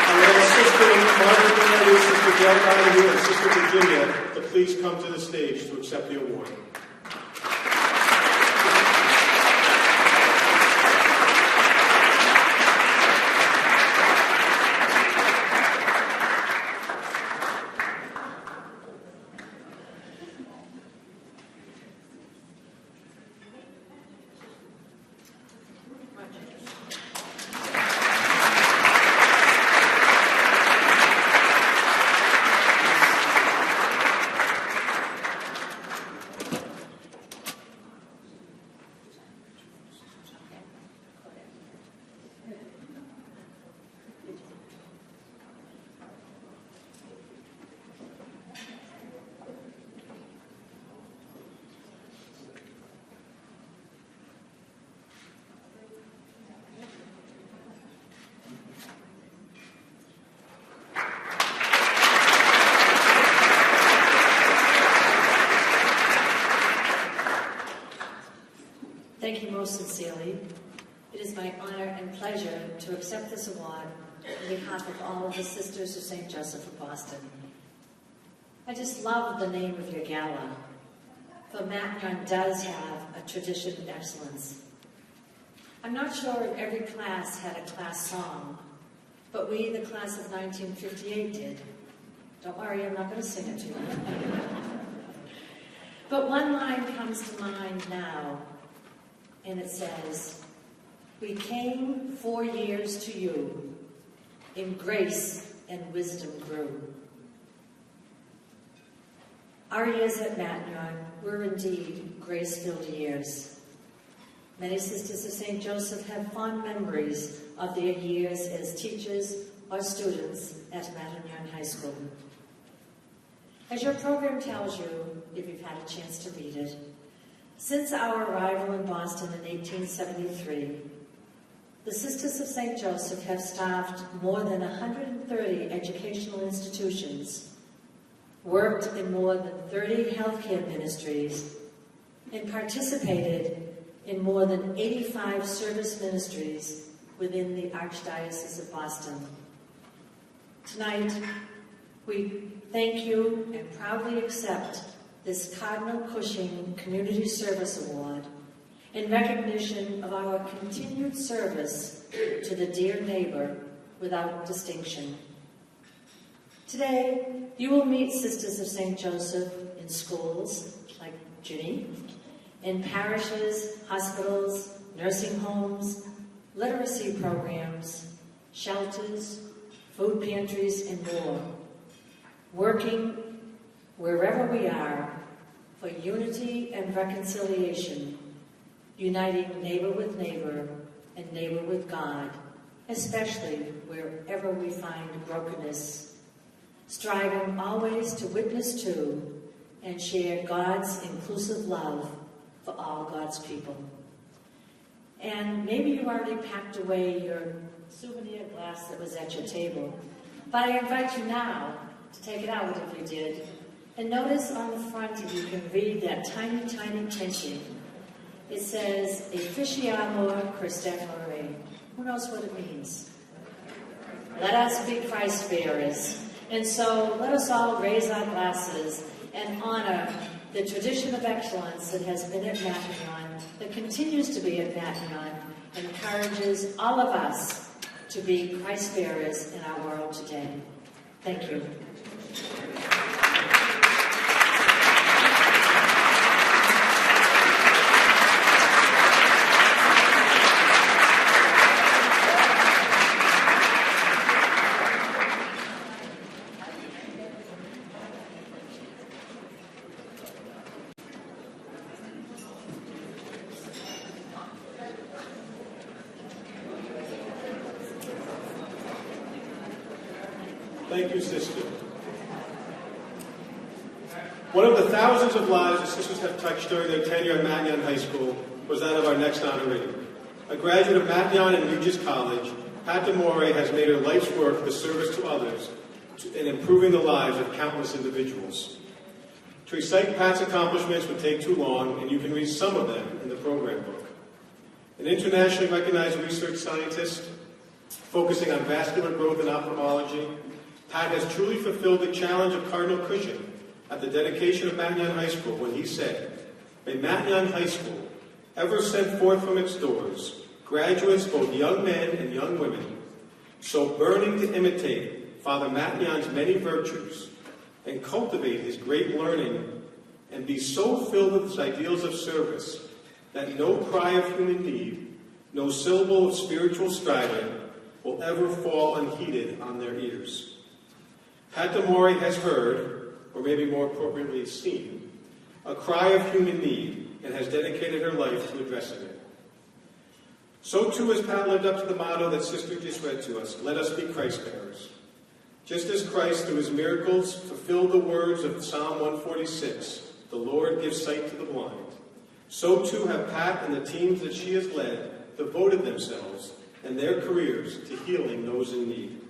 I would ask Sister Margaret Mary, Sister Gail Donahue, and Sister Virginia to please come to the stage to accept the award. most sincerely, it is my honor and pleasure to accept this award on behalf of all of the Sisters of St. Joseph of Boston. I just love the name of your gala, for Matteon does have a tradition of excellence. I'm not sure if every class had a class song, but we, the class of 1958, did. Don't worry, I'm not going to sing it to you. But one line comes to mind now, and it says, "We came 4 years to you, in grace and wisdom grew." Our years at Matteon were indeed grace-filled years. Many Sisters of St. Joseph have fond memories of their years as teachers or students at Matteon High School. As your program tells you, if you've had a chance to read it, since our arrival in Boston in 1873, the Sisters of St. Joseph have staffed more than 130 educational institutions, worked in more than 30 healthcare ministries, and participated in more than 85 service ministries within the Archdiocese of Boston. Tonight, we thank you and proudly accept this Cardinal Cushing Community Service Award in recognition of our continued service to the dear neighbor without distinction. Today, you will meet Sisters of St. Joseph in schools, like Ginny, in parishes, hospitals, nursing homes, literacy programs, shelters, food pantries, and more, working wherever we are for unity and reconciliation, uniting neighbor with neighbor and neighbor with God, especially wherever we find brokenness, striving always to witness to and share God's inclusive love for all God's people. And maybe you already packed away your souvenir glass that was at your table, but I invite you now to take it out if you did. And notice on the front, if you can read that tiny, tiny printing, it says, "Officiamur Christefere." Who knows what it means? Let us be Christ bearers. And so let us all raise our glasses and honor the tradition of excellence that has been at Matteon, that continues to be at Matteon, and encourages all of us to be Christ bearers in our world today. Thank you. Thank you, sister. One of the thousands of lives the sisters have touched during their tenure at Matteon High School was that of our next honoree. A graduate of Matteon and Regis College, Pat DeMore has made her life's work the service to others in improving the lives of countless individuals. To recite Pat's accomplishments would take too long, and you can read some of them in the program book. An internationally recognized research scientist focusing on vascular growth and ophthalmology, Pat has truly fulfilled the challenge of Cardinal Cushing at the dedication of Matteon High School when he said, "May Matteon High School ever send forth from its doors graduates, both young men and young women, so burning to imitate Father Matteon's many virtues and cultivate his great learning, and be so filled with his ideals of service that no cry of human need, no syllable of spiritual striving will ever fall unheeded on their ears." Pat DeMore has heard, or maybe more appropriately seen, a cry of human need and has dedicated her life to addressing it. So too has Pat lived up to the motto that Sister just read to us, "Let us be Christ bearers." Just as Christ, through his miracles, fulfilled the words of Psalm 146, "The Lord gives sight to the blind," so too have Pat and the teams that she has led devoted themselves and their careers to healing those in need.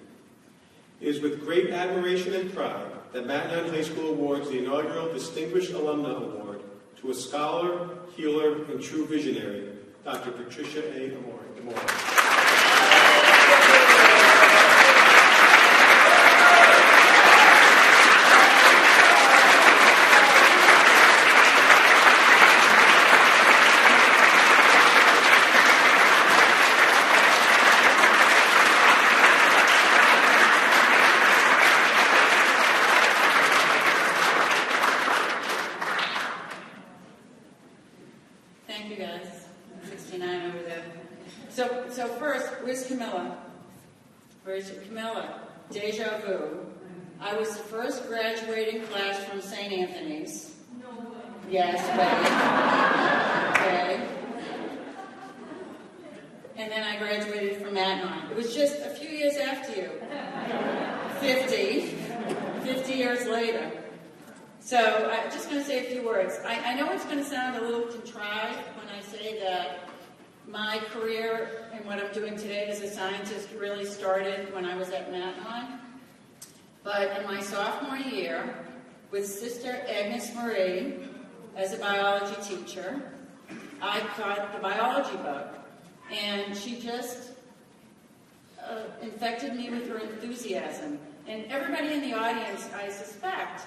It is with great admiration and pride that Matteon High School awards the inaugural Distinguished Alumna Award to a scholar, healer, and true visionary Dr. Patricia A. Amore. Good morning. Thank you, guys. 69 over there. So first, where's Camilla? Where's Camilla? Deja vu. I was the first graduating class from St. Anthony's. No way. Yes, okay. And then I graduated from Matnon. It was just a few years after you. 50 years later. So I'm just going to say a few words. I know it's going to sound a little contrived when I say that my career and what I'm doing today as a scientist really started when I was at Matnon. But in my sophomore year, with Sister Agnes Marie as a biology teacher, I caught the biology bug. And she just infected me with her enthusiasm. And everybody in the audience, I suspect,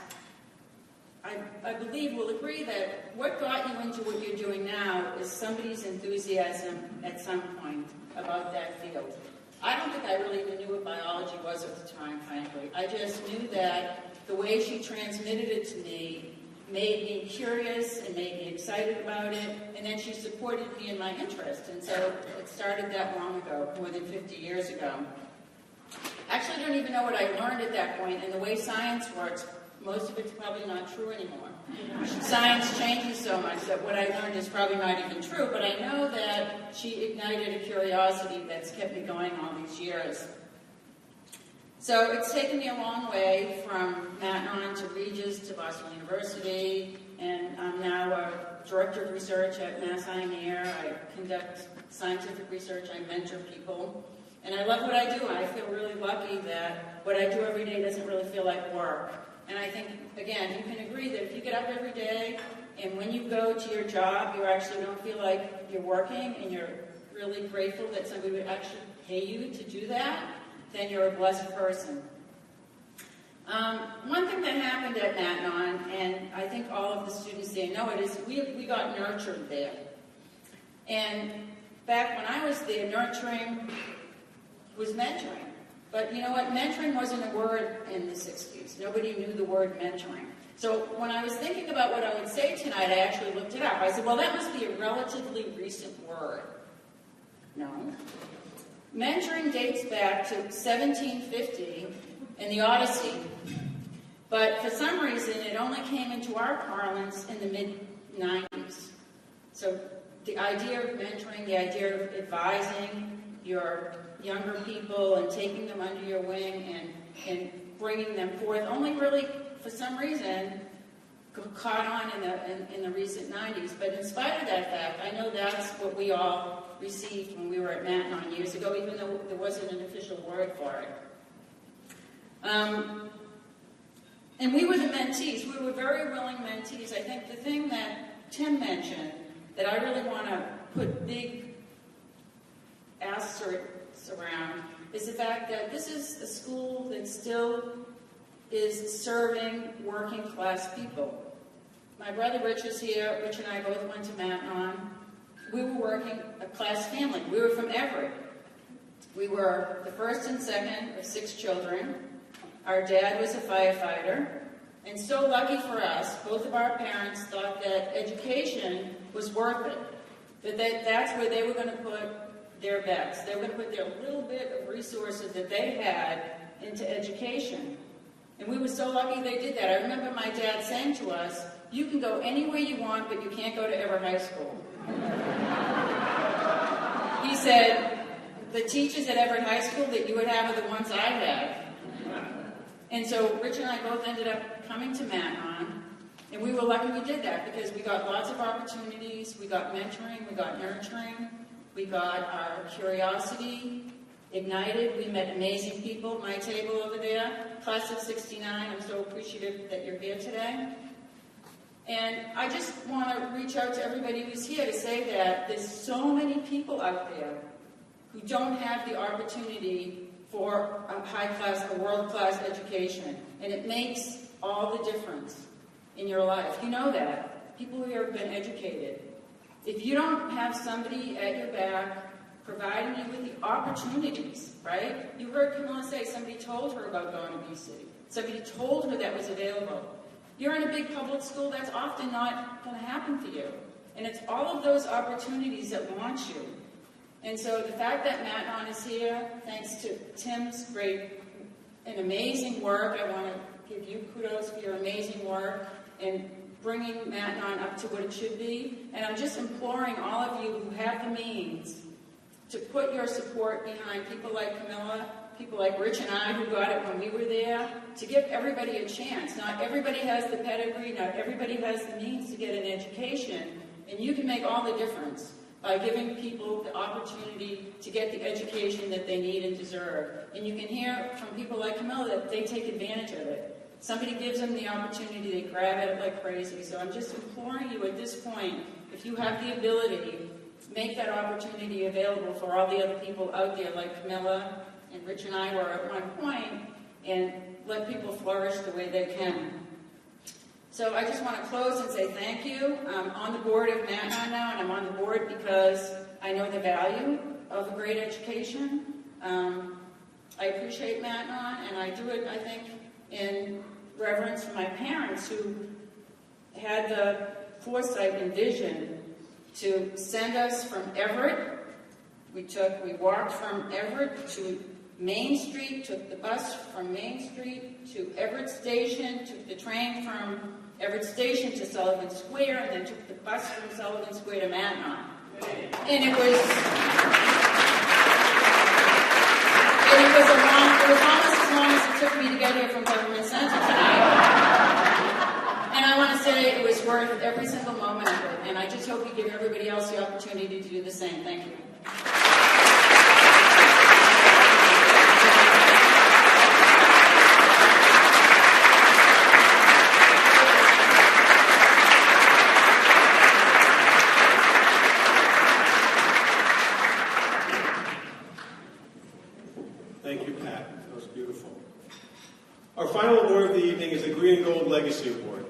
I believe will agree that what got you into what you're doing now is somebody's enthusiasm at some point about that field. I don't think I really even knew what biology was at the time, frankly. I just knew that the way she transmitted it to me made me curious and made me excited about it, and then she supported me in my interest. And so it started that long ago, more than 50 years ago. Actually, I don't even know what I learned at that point, and the way science works, most of it's probably not true anymore. Science changes so much that what I learned is probably not even true, but I know that she ignited a curiosity that's kept me going all these years. So it's taken me a long way from Matnon to Regis to Boston University, and I'm now a director of research at Mass Eye and Ear. I conduct scientific research, I mentor people, and I love what I do. I feel really lucky that what I do every day doesn't really feel like work. And I think, again, you can agree that if you get up every day and when you go to your job, you actually don't feel like you're working and you're really grateful that somebody would actually pay you to do that, then you're a blessed person. One thing that happened at Matnon, and I think all of the students there know it, is we got nurtured there. And back when I was there, nurturing was mentoring. But you know what? Mentoring wasn't a word in the 60s. Nobody knew the word mentoring. So when I was thinking about what I would say tonight, I actually looked it up. I said, well, that must be a relatively recent word. No. Mentoring dates back to 1750 in the Odyssey. But for some reason, it only came into our parlance in the mid-90s. So the idea of mentoring, the idea of advising your younger people and taking them under your wing and bringing them forth only really, for some reason, caught on in the recent 90s. But in spite of that fact, I know that's what we all received when we were at Matnon years ago, even though there wasn't an official word for it. And we were the mentees. We were very willing mentees. I think the thing that Tim mentioned that I really want to put big asterisks around is the fact that this is a school that still is serving working class people. My brother Rich is here. Rich and I both went to Matnon. We were working a class family. We were from Everett. We were the first and second of 6 children. Our dad was a firefighter. And so lucky for us, both of our parents thought that education was worth it. That's where they were going to put their bets. They were going to put their little bit of resources that they had into education. And we were so lucky they did that. I remember my dad saying to us, you can go anywhere you want, but you can't go to Everett High School. He said, the teachers at Everett High School that you would have are the ones I have. And so Rich and I both ended up coming to Matnon, and we were lucky we did that because we got lots of opportunities, we got mentoring, we got nurturing, we got our curiosity ignited, we met amazing people, my table over there, class of 69, I'm so appreciative that you're here today. And I just want to reach out to everybody who's here to say that there's so many people out there who don't have the opportunity for a high-class, a world-class education. And it makes all the difference in your life. You know that. People who have been educated. If you don't have somebody at your back providing you with the opportunities, right? You heard Camilla say somebody told her about going to BC. Somebody told her that was available. You're in a big public school, that's often not going to happen for you. And it's all of those opportunities that want you. And so the fact that Matt is here, thanks to Tim's great and amazing work, I want to give you kudos for your amazing work in bringing Matt up to what it should be. And I'm just imploring all of you who have the means to put your support behind people like Camilla, people like Rich and I who got it when we were there, to give everybody a chance. Not everybody has the pedigree, not everybody has the means to get an education, and you can make all the difference by giving people the opportunity to get the education that they need and deserve. And you can hear from people like Camilla that they take advantage of it. Somebody gives them the opportunity, they grab at it like crazy. So I'm just imploring you at this point, if you have the ability, make that opportunity available for all the other people out there like Camilla and Rich and I were at one point, and let people flourish the way they can. So I just want to close and say thank you. I'm on the board of Matt now, and I'm on the board because I know the value of a great education. I appreciate Matt, and I do it, I think, in reverence for my parents who had the foresight and vision to send us from Everett. We walked from Everett to Main Street, took the bus from Main Street to Everett Station, took the train from Everett Station to Sullivan Square, and then took the bus from Sullivan Square to Mackinac. And it was almost as long as it took me to get here from Government Center tonight. And I want to say it was worth every single moment of it, and I just hope you give everybody else the opportunity to do the same. Thank you. Thank you, Pat. That was beautiful. Our final award of the evening is the Green and Gold Legacy Award.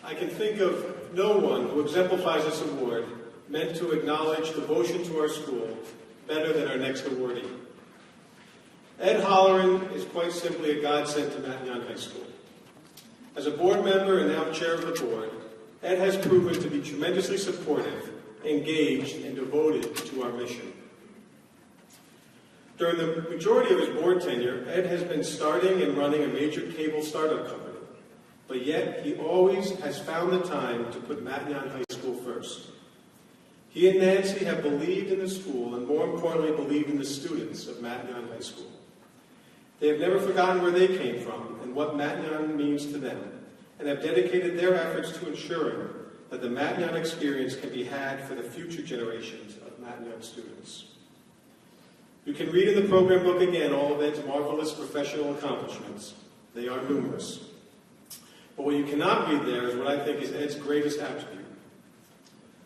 I can think of no one who exemplifies this award meant to acknowledge devotion to our school better than our next awardee. Ed Holleran is quite simply a godsend to Matignon High School. As a board member and now chair of the board, Ed has proven to be tremendously supportive, engaged, and devoted to our mission. During the majority of his board tenure, Ed has been starting and running a major cable startup company, but yet he always has found the time to put Matignon High School first. He and Nancy have believed in the school and, more importantly, believed in the students of Matignon High School. They have never forgotten where they came from and what Matignon means to them, and have dedicated their efforts to ensuring that the Matignon experience can be had for the future generations of Matignon students. You can read in the program book again all of Ed's marvelous professional accomplishments. They are numerous. But what you cannot read there is what I think is Ed's greatest attribute.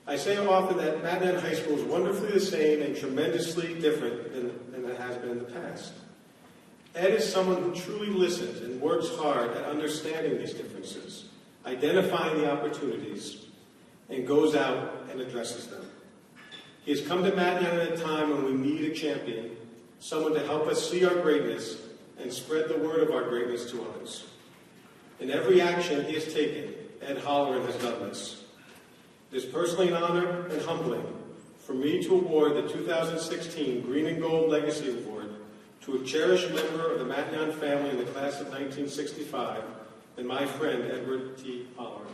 I say often that Matignon High School is wonderfully the same and tremendously different than it has been in the past. Ed is someone who truly listens and works hard at understanding these differences, identifying the opportunities, and goes out and addresses them. He has come to Matignon at a time when we need a champion, someone to help us see our greatness and spread the word of our greatness to others. In every action he has taken, Ed Holleran has done this. It is personally an honor and humbling for me to award the 2016 Green and Gold Legacy Award to a cherished member of the Matignon family in the class of 1965, and my friend Edward T. Holleran.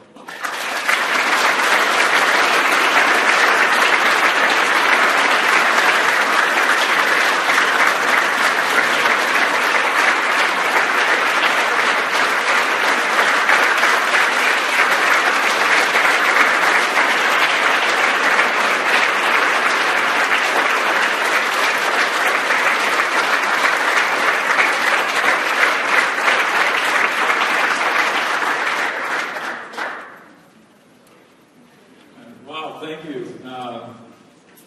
Well, thank you.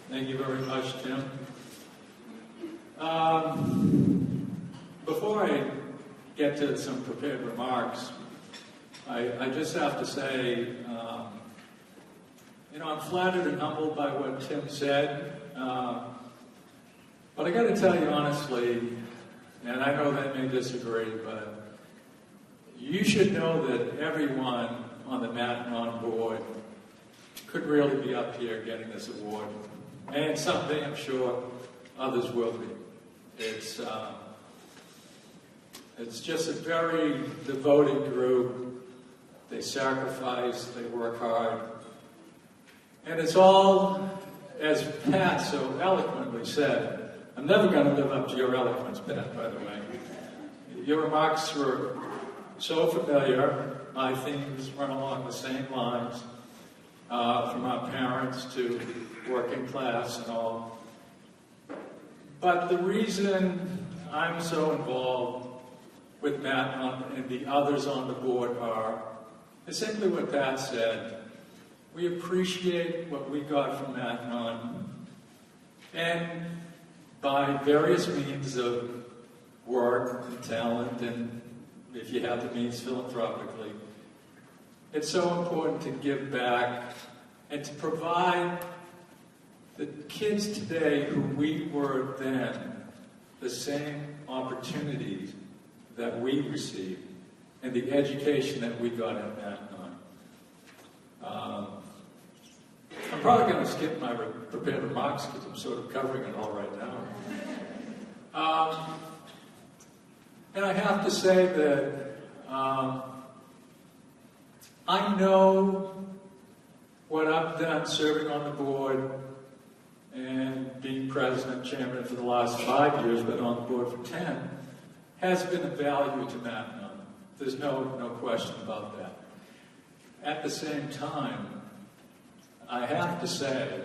Thank you very much, Tim. Before I get to some prepared remarks, I just have to say, I'm flattered and humbled by what Tim said, but I got to tell you honestly, and I know they may disagree, but you should know that everyone on the Matanon board could really be up here getting this award, and someday I'm sure others will be. It's just a very devoted group. They sacrifice, they work hard. And it's all, as Pat so eloquently said, I'm never going to live up to your eloquence, Pat, by the way. Your remarks were so familiar. My themes run along the same lines, from our parents to working class and all. But the reason I'm so involved with Matt and the others on the board is simply what Pat said. We appreciate what we got from Matt and by various means of work and talent, and if you have the means philanthropically, it's so important to give back and to provide the kids today who we were then the same opportunities that we received and the education that we got at Matanon. I'm probably going to skip my prepared remarks because I'm sort of covering it all right now. And I have to say that I know what I've done serving on the board and being president, chairman for the last 5 years, but on the board for 10, has been of value to Matanon. There's no question about that. At the same time, I have to say,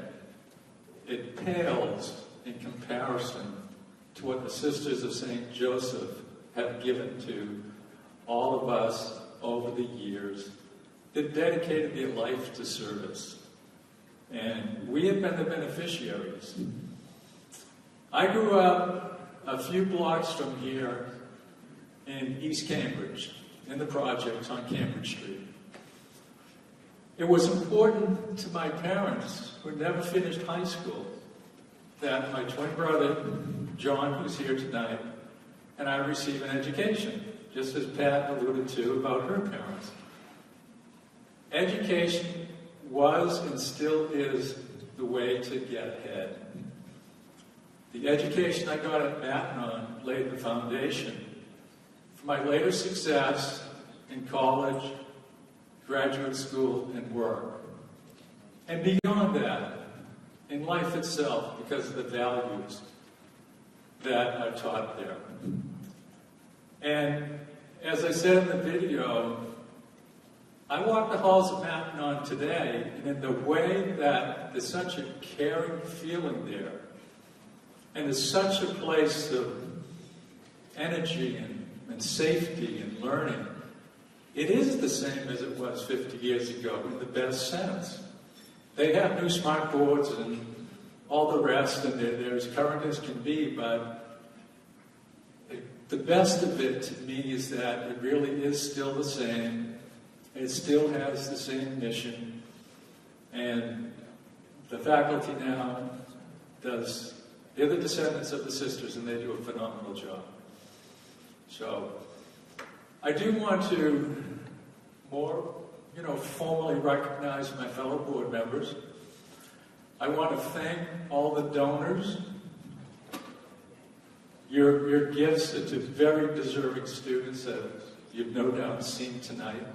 it pales in comparison to what the Sisters of St. Joseph have given to all of us over the years. They've dedicated their life to service, and we have been the beneficiaries. I grew up a few blocks from here in East Cambridge, in the projects on Cambridge Street. It was important to my parents, who never finished high school, that my twin brother, John, who's here tonight, and I receive an education, just as Pat alluded to about her parents. Education was and still is the way to get ahead. The education I got at Matanon laid the foundation for my later success in college, graduate school, and work. And beyond that, in life itself, because of the values that are taught there. And as I said in the video, I walk the halls of Matanon today, and in the way that there's such a caring feeling there, and there's such a place of energy and safety and learning, it is the same as it was 50 years ago in the best sense. They have new smart boards and all the rest, and they're as current as can be, but the best of it to me is that it really is still the same. It still has the same mission, and the faculty now they're the descendants of the sisters, and they do a phenomenal job. So, I do want to formally recognize my fellow board members. I want to thank all the donors. Your gifts are to very deserving students, as you've no doubt seen tonight.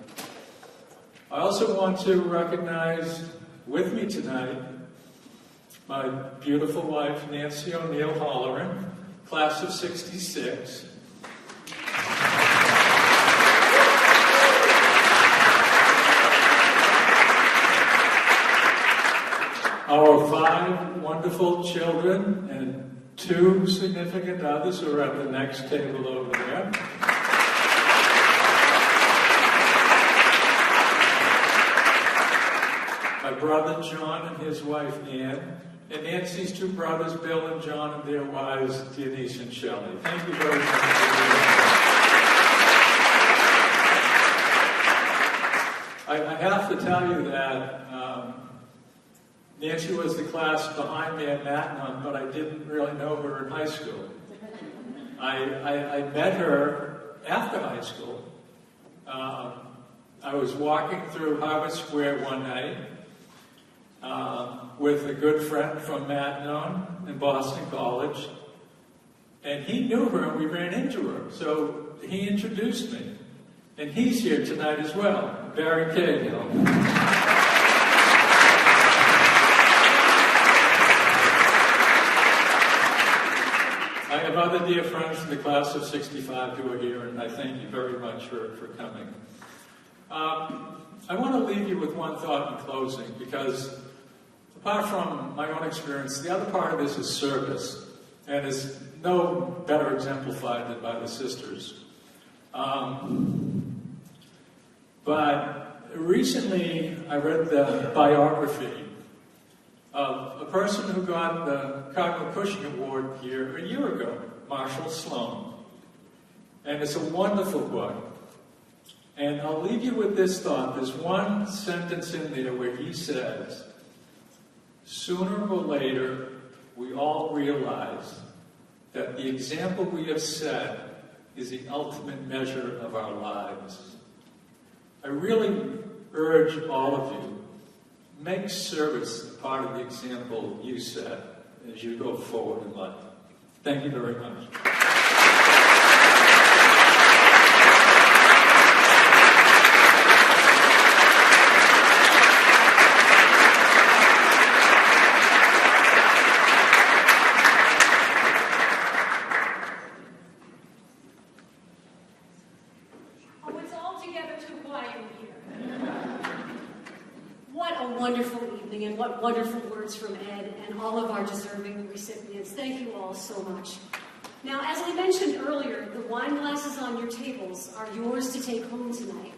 I also want to recognize with me tonight my beautiful wife, Nancy O'Neill Holleran, class of '66. Our 5 wonderful children and 2 significant others who are at the next table over there. My my brother John and his wife Ann, and Nancy's two brothers, Bill and John, and their wives, Denise and Shelley. Thank you very much. I have to tell you that Nancy was the class behind me at Matnon, but I didn't really know her in high school. I met her after high school. I was walking through Harvard Square one night with a good friend from Matnon in Boston College, and he knew her and we ran into her. So he introduced me. And he's here tonight as well, Barry Cahill. I have other dear friends from the class of 65 who are here, and I thank you very much for coming. I want to leave you with one thought in closing, because apart from my own experience, the other part of this is service, and is no better exemplified than by the sisters. But recently I read the biography of a person who got the Cardinal Cushing Award here a year ago, Marshall Sloan. And it's a wonderful book. And I'll leave you with this thought. There's one sentence in there where he says, sooner or later, we all realize that the example we have set is the ultimate measure of our lives. I really urge all of you, make service a part of the example you set as you go forward in life. Thank you very much. Wonderful evening, and what wonderful words from Ed and all of our deserving recipients. Thank you all so much. Now, as I mentioned earlier, the wine glasses on your tables are yours to take home tonight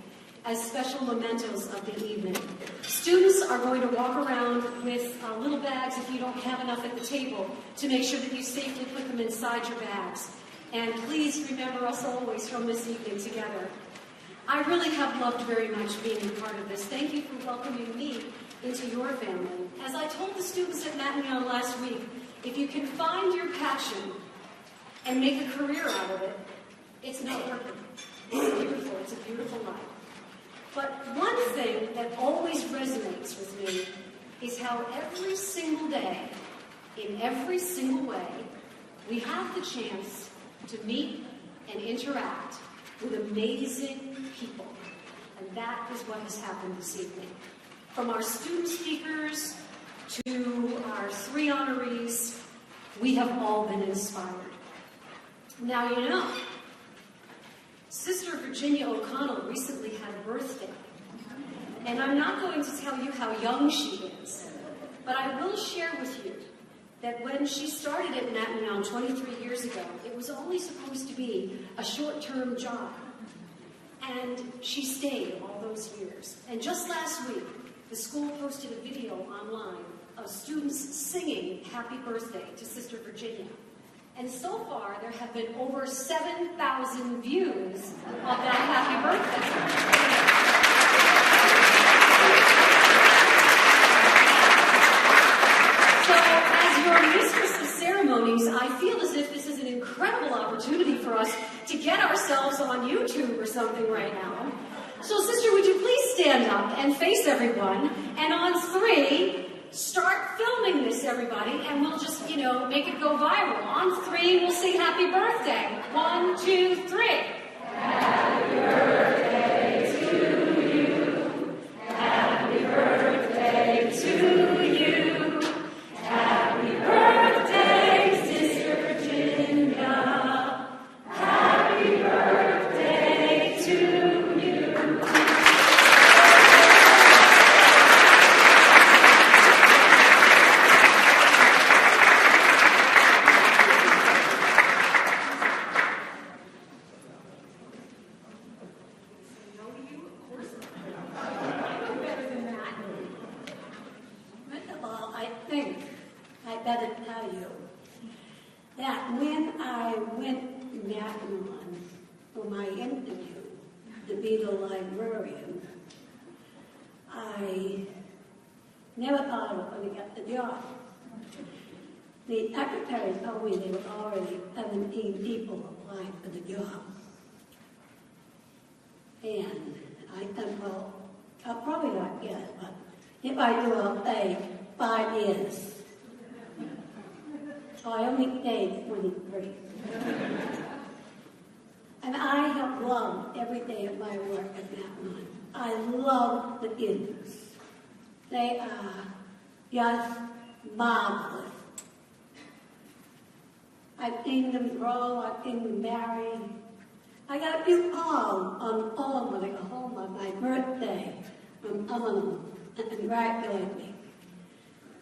as special mementos of the evening. Students are going to walk around with little bags, if you don't have enough at the table, to make sure that you safely put them inside your bags. And please remember us always from this evening together. I really have loved very much being a part of this. Thank you for welcoming me into your family. As I told the students at Matignon last week, if you can find your passion and make a career out of it, it's not working. It's beautiful. It's a beautiful life. But one thing that always resonates with me is how every single day, in every single way, we have the chance to meet and interact with amazing people. And that is what has happened this evening. From our student speakers to our 3 honorees, we have all been inspired. Now you know, Sister Virginia O'Connell recently had a birthday. And I'm not going to tell you how young she is, but I will share with you that when she started at Matignon 23 years ago, it was only supposed to be a short-term job. And she stayed all those years. And just last week, the school posted a video online of students singing Happy Birthday to Sister Virginia. And so far, there have been over 7,000 views of that Happy Birthday. So, as your mistress of ceremonies, I feel as if this is an incredible opportunity for us to get ourselves on YouTube or something right now. So, Sister, would you please stand up and face everyone, and on 3, start filming this, everybody, and we'll just, make it go viral. On 3, we'll sing Happy Birthday. 1, 2, 3. Happy birthday to you. Happy birthday to you. Happy birthday, Sister Virginia. Happy birthday to you. better tell you that when I went to Macmillan for my interview to be the librarian, I never thought I was going to get the job. The secretary told me there were already 17 people applying for the job. And I said, well, I'll probably not get it, but if I do, I'll stay 5 years. So I only stayed 23. And I have loved every day of my work at Macmillan. I love the kids. They are just marvelous. I've seen them grow, I've seen them marry. I got a few calls on the phone when I go home on my birthday from some of them and congratulate me.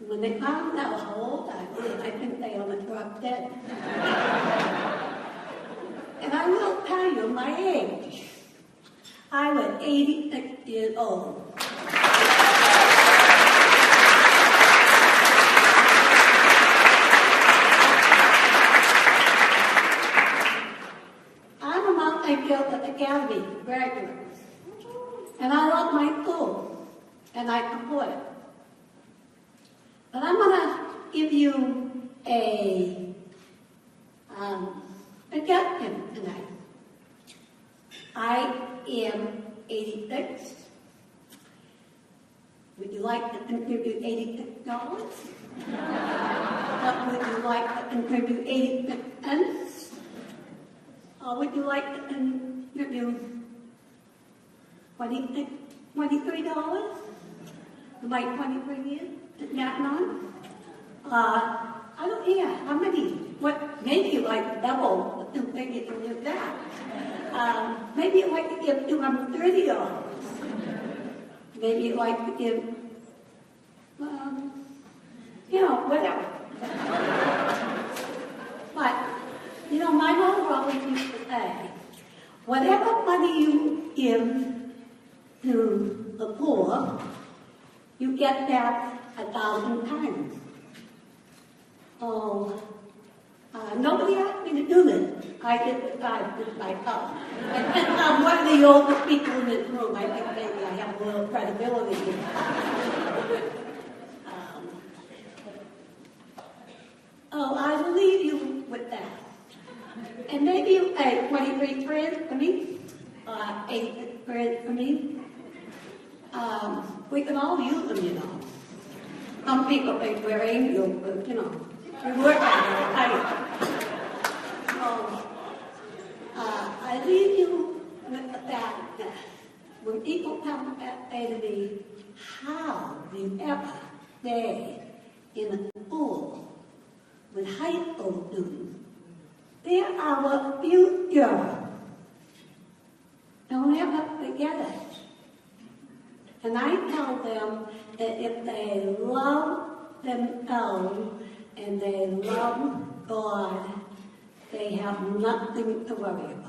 When they found out how old I was, I think they almost dropped dead. And I will tell you my age. I was 86 years old. I'm a multi-skilled academy graduate. And I love my school. And I support it. But I'm going to give you a suggestion tonight. I am 86. Would you like to contribute $86? Would you like to contribute 86 cents? Or would you like to contribute $23? Like 23 years? Not none? I don't hear. How many? What? Maybe you like double. Maybe you can give that. Maybe you'd like to give $230. Maybe you'd like to give, whatever. But, my mother always used to say, whatever money you give to the poor, you get back 1,000 times. Oh, nobody asked me to do this. I just decided this myself. And I'm one of the oldest people in this room. I think maybe I have a little credibility here. I'll leave you with that. And maybe 23 prayers for me, 8 prayers for me. We can all use them, Some people think we're angels, but, we work at it. I leave you with the fact that when people come and say to me, how do you ever stay in a school with high school students? They're our future. Don't ever forget it. And I tell them that if they love themselves and they love God, they have nothing to worry about.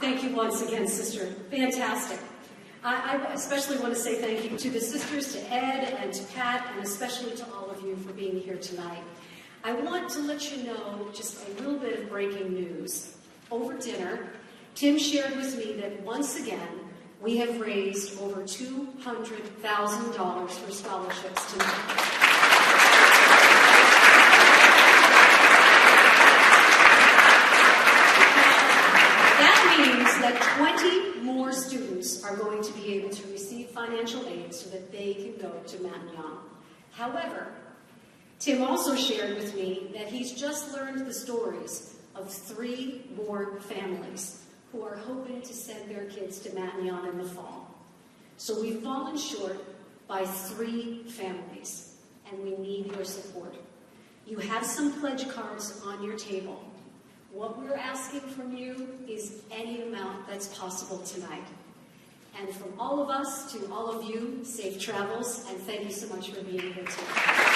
Thank you once again, sister. Fantastic. I especially want to say thank you to the sisters, to Ed and to Pat, and especially to all of you for being here tonight. I want to let you know just a little bit of breaking news. Over dinner, Tim shared with me that once again, we have raised over $200,000 for scholarships tonight. That 20 more students are going to be able to receive financial aid so that they can go to Matignon. However, Tim also shared with me that he's just learned the stories of 3 more families who are hoping to send their kids to Matignon in the fall. So we've fallen short by 3 families, and we need your support. You have some pledge cards on your table. What we're asking from you is any amount that's possible tonight. And from all of us to all of you, safe travels, and thank you so much for being here tonight.